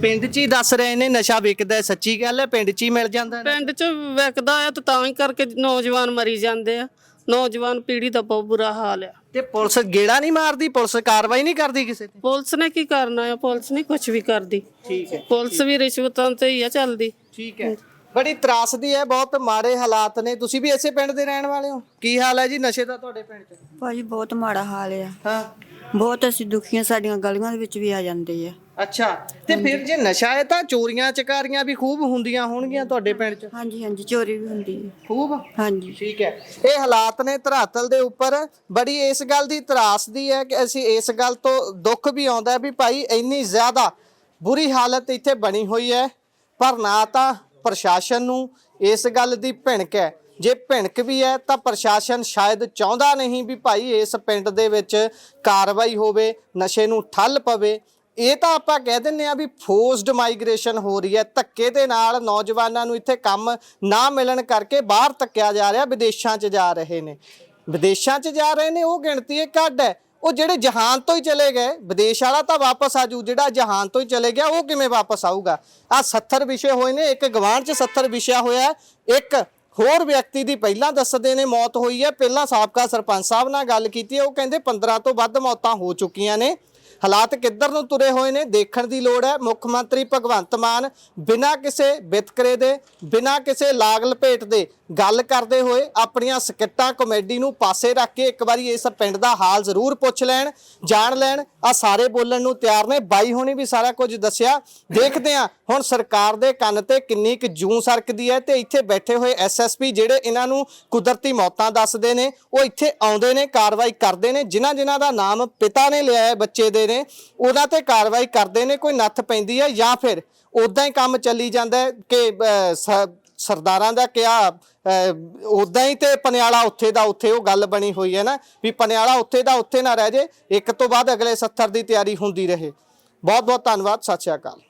ਪਿੰਡ 'ਚ ਹੀ ਦੱਸ ਰਹੇ ਨੇ ਨਸ਼ਾ ਵਿਕਦਾ, ਸੱਚੀ ਗੱਲ ਹੈ? ਪਿੰਡ 'ਚ ਹੀ ਮਿਲ ਜਾਂਦਾ? ਪਿੰਡ 'ਚ ਵਿਕਦਾ ਆ ਤਾਂ ਹੀ ਕਰਕੇ ਨੌਜਵਾਨ ਮਰੀ ਜਾਂਦੇ ਆ। ਨੌਜਵਾਨ ਪੀੜ੍ਹੀ ਦਾ ਬਹੁਤ ਬੁਰਾ ਹਾਲ ਆ। ਤੇ ਪੁਲਿਸ ਗੇੜਾ ਨਹੀਂ ਮਾਰਦੀ? ਪੁਲਿਸ ਕਾਰਵਾਈ ਨਹੀਂ ਕਰਦੀ ਕਿਸੇ ਤੇ? ਪੁਲਿਸ ਨੇ ਕੀ ਕਰਨਾ ਆ? ਪੁਲਿਸ ਨਹੀਂ ਕੁਝ ਵੀ ਕਰਦੀ। ਠੀਕ ਹੈ, ਪੁਲਿਸ ਵੀ ਰਿਸ਼ਵਤਾਂ ਤੇ ਹੀ ਆ ਚੱਲਦੀ। ਠੀਕ ਹੈ। ਬੜੀ ਤਰਾਸਦੀ ਹੈ, ਬਹੁਤ ਮਾੜੇ ਹਾਲਾਤ ਨੇ। ਤੁਸੀਂ ਵੀ ਇਸੇ ਪਿੰਡ ਦੇ ਰਹਿਣ ਵਾਲੇ ਹੋ? ਕੀ ਹਾਲ ਹੈ ਜੀ ਨਸ਼ੇ ਦਾ ਤੁਹਾਡੇ ਪਿੰਡ 'ਚ? ਭਾਜੀ ਬਹੁਤ ਮਾੜਾ ਹਾਲ ਆ। ਹਾਂ, ਬਹੁਤ ਅਸੀਂ ਦੁਖੀਆਂ, ਸਾਡੀਆਂ ਗਲੀਆਂ ਦੇ ਵਿੱਚ ਵੀ ਆ ਜਾਂਦੇ ਆ। ਅੱਛਾ, ਤੇ ਫਿਰ ਜੇ ਨਸ਼ਾ ਹੈ ਤਾਂ ਚੋਰੀਆਂ ਚਕਾਰੀਆਂ ਵੀ ਖੂਬ ਹੁੰਦੀਆਂ ਹੋਣਗੀਆਂ ਤੁਹਾਡੇ ਪਿੰਡ 'ਚ? ਹਾਂਜੀ ਹਾਂਜੀ, ਚੋਰੀ ਵੀ ਹੁੰਦੀ ਹੈ ਖੂਬ। ਹਾਂਜੀ, ਠੀਕ ਹੈ। ਇਹ ਹਾਲਾਤ ਨੇ ਧਰਾਤਲ ਦੇ ਉੱਪਰ। ਬੜੀ ਇਸ ਗੱਲ ਦੀ ਤਰਾਸਦੀ ਹੈ ਕਿ ਅਸੀਂ ਇਸ ਗੱਲ ਤੋਂ ਦੁੱਖ ਵੀ ਆਉਂਦਾ ਵੀ ਭਾਈ ਇੰਨੀ ਜ਼ਿਆਦਾ ਬੁਰੀ ਹਾਲਤ ਇੱਥੇ ਬਣੀ ਹੋਈ ਹੈ, ਪਰ ਨਾ ਤਾਂ ਪ੍ਰਸ਼ਾਸਨ ਨੂੰ ਇਸ ਗੱਲ ਦੀ ਭਿਣਕ ਹੈ। ਜੇ ਭਿਣਕ ਵੀ ਹੈ ਤਾਂ ਪ੍ਰਸ਼ਾਸਨ ਸ਼ਾਇਦ ਚਾਹੁੰਦਾ ਨਹੀਂ ਵੀ ਭਾਈ ਇਸ ਪਿੰਡ ਦੇ ਵਿੱਚ ਕਾਰਵਾਈ ਹੋਵੇ, ਨਸ਼ੇ ਨੂੰ ਠੱਲ ਪਵੇ। ਇਹ ਤਾਂ ਆਪਾਂ ਕਹਿ ਦਿੰਦੇ ਆ ਵੀ ਫੋਰਸਡ ਮਾਈਗ੍ਰੇਸ਼ਨ ਹੋ ਰਹੀ ਹੈ। ਧੱਕੇ ਦੇ ਨਾਲ ਨੌਜਵਾਨਾਂ ਨੂੰ ਇੱਥੇ ਕੰਮ ਨਾ ਮਿਲਣ ਕਰਕੇ ਬਾਹਰ ਧੱਕਿਆ ਜਾ ਰਿਹਾ, ਵਿਦੇਸ਼ਾਂ 'ਚ ਜਾ ਰਹੇ ਨੇ। ਵਿਦੇਸ਼ਾਂ 'ਚ ਜਾ ਰਹੇ ਨੇ, ਉਹ ਗਿਣਤੀ ਇਹ ਘੱਟ ਹੈ। ਉਹ ਜਿਹੜੇ ਜਹਾਨ ਤੋਂ ਹੀ ਚਲੇ ਗਏ, ਵਿਦੇਸ਼ ਵਾਲਾ ਤਾਂ ਵਾਪਸ ਆਜੂ, ਜਿਹੜਾ ਜਹਾਨ ਤੋਂ ਹੀ ਚਲੇ ਗਿਆ ਉਹ ਕਿਵੇਂ ਵਾਪਸ ਆਊਗਾ? ਆਹ 70 ਵਿਸ਼ੇ ਹੋਏ ਨੇ, ਇੱਕ ਗਵਾਂਢ 'ਚ 70 ਵਿਸ਼ਾ ਹੋਇਆ। ਇੱਕ ਹੋਰ ਵਿਅਕਤੀ ਦੀ ਪਹਿਲਾਂ ਦੱਸਦੇ ਨੇ ਮੌਤ ਹੋਈ ਹੈ। ਪਹਿਲਾਂ ਸਾਬਕਾ ਸਰਪੰਚ ਸਾਹਿਬ ਨਾਲ ਗੱਲ ਕੀਤੀ ਹੈ, ਉਹ ਕਹਿੰਦੇ 15 ਤੋਂ ਵੱਧ ਮੌਤਾਂ ਹੋ ਚੁੱਕੀਆਂ ਨੇ। ਹਾਲਾਤ ਕਿੱਧਰ ਨੂੰ ਤੁਰੇ ਹੋਏ ਨੇ ਦੇਖਣ ਦੀ ਲੋੜ ਹੈ। ਮੁੱਖ ਮੰਤਰੀ ਭਗਵੰਤ ਮਾਨ ਬਿਨਾਂ ਕਿਸੇ ਵਿਤਕਰੇ ਦੇ, ਬਿਨਾਂ ਕਿਸੇ ਲਾਗ ਲਪੇਟ ਦੇ ਗੱਲ ਕਰਦੇ ਹੋਏ ਆਪਣੀਆਂ ਸਕਿੱਟਾਂ ਕਾਮੇਡੀ ਨੂੰ ਪਾਸੇ ਰੱਖ ਕੇ ਇੱਕ ਵਾਰੀ ਇਸ ਪਿੰਡ ਦਾ ਹਾਲ ਜ਼ਰੂਰ ਪੁੱਛ ਲੈਣ, ਜਾਣ ਲੈਣ। ਆ ਸਾਰੇ ਬੋਲਣ ਨੂੰ ਤਿਆਰ ਨੇ, ਬਾਈ ਹੋਣੀ ਵੀ ਸਾਰਾ ਕੁਝ ਦੱਸਿਆ। ਦੇਖਦੇ ਆ ਹੁਣ ਸਰਕਾਰ ਦੇ ਕੰਨ ਤੇ ਕਿੰਨੀ ਕੁ ਜੂੰ ਸਰਕਦੀ ਹੈ ਤੇ ਇੱਥੇ ਬੈਠੇ ਹੋਏ ਐਸਐਸਪੀ ਜਿਹੜੇ ਇਹਨਾਂ ਨੂੰ ਕੁਦਰਤੀ ਮੌਤਾਂ ਦੱਸਦੇ ਨੇ, ਉਹ ਇੱਥੇ ਆਉਂਦੇ ਨੇ, ਕਾਰਵਾਈ ਕਰਦੇ ਨੇ। ਜਿਨ੍ਹਾਂ ਦਾ ਨਾਮ ਪਿਤਾ ਨੇ ਲਿਆ ਹੈ ਬੱਚੇ ਦੇ ਨੇ, ਉਹਨਾਂ ਤੇ ਕਾਰਵਾਈ ਕਰਦੇ ਨੇ, ਕੋਈ ਨੱਥ ਪੈਂਦੀ ਹੈ ਜਾਂ ਫਿਰ ਉਦਾਂ ਹੀ ਕੰਮ ਚੱਲੀ ਜਾਂਦਾ ਹੈ ਕਿ ਸਰਦਾਰਾਂ ਦਾ ਕਿਹਾ ਉਦਾਂ ਹੀ ਤੇ ਪਨਿਆਲਾ ਉੱਥੇ ਦਾ ਉੱਥੇ। ਉਹ ਗੱਲ ਬਣੀ ਹੋਈ ਹੈ ਨਾ ਵੀ ਪਨਿਆਲਾ ਉੱਥੇ ਦਾ ਉੱਥੇ ਨਾ ਰਹਿ ਜੇ, ਇੱਕ ਤੋਂ ਬਾਅਦ ਅਗਲੇ 70 ਦੀ ਤਿਆਰੀ ਹੁੰਦੀ ਰਹੇ। ਬਹੁਤ ਬਹੁਤ ਧੰਨਵਾਦ, ਸਤਿ ਸ਼੍ਰੀ ਅਕਾਲ।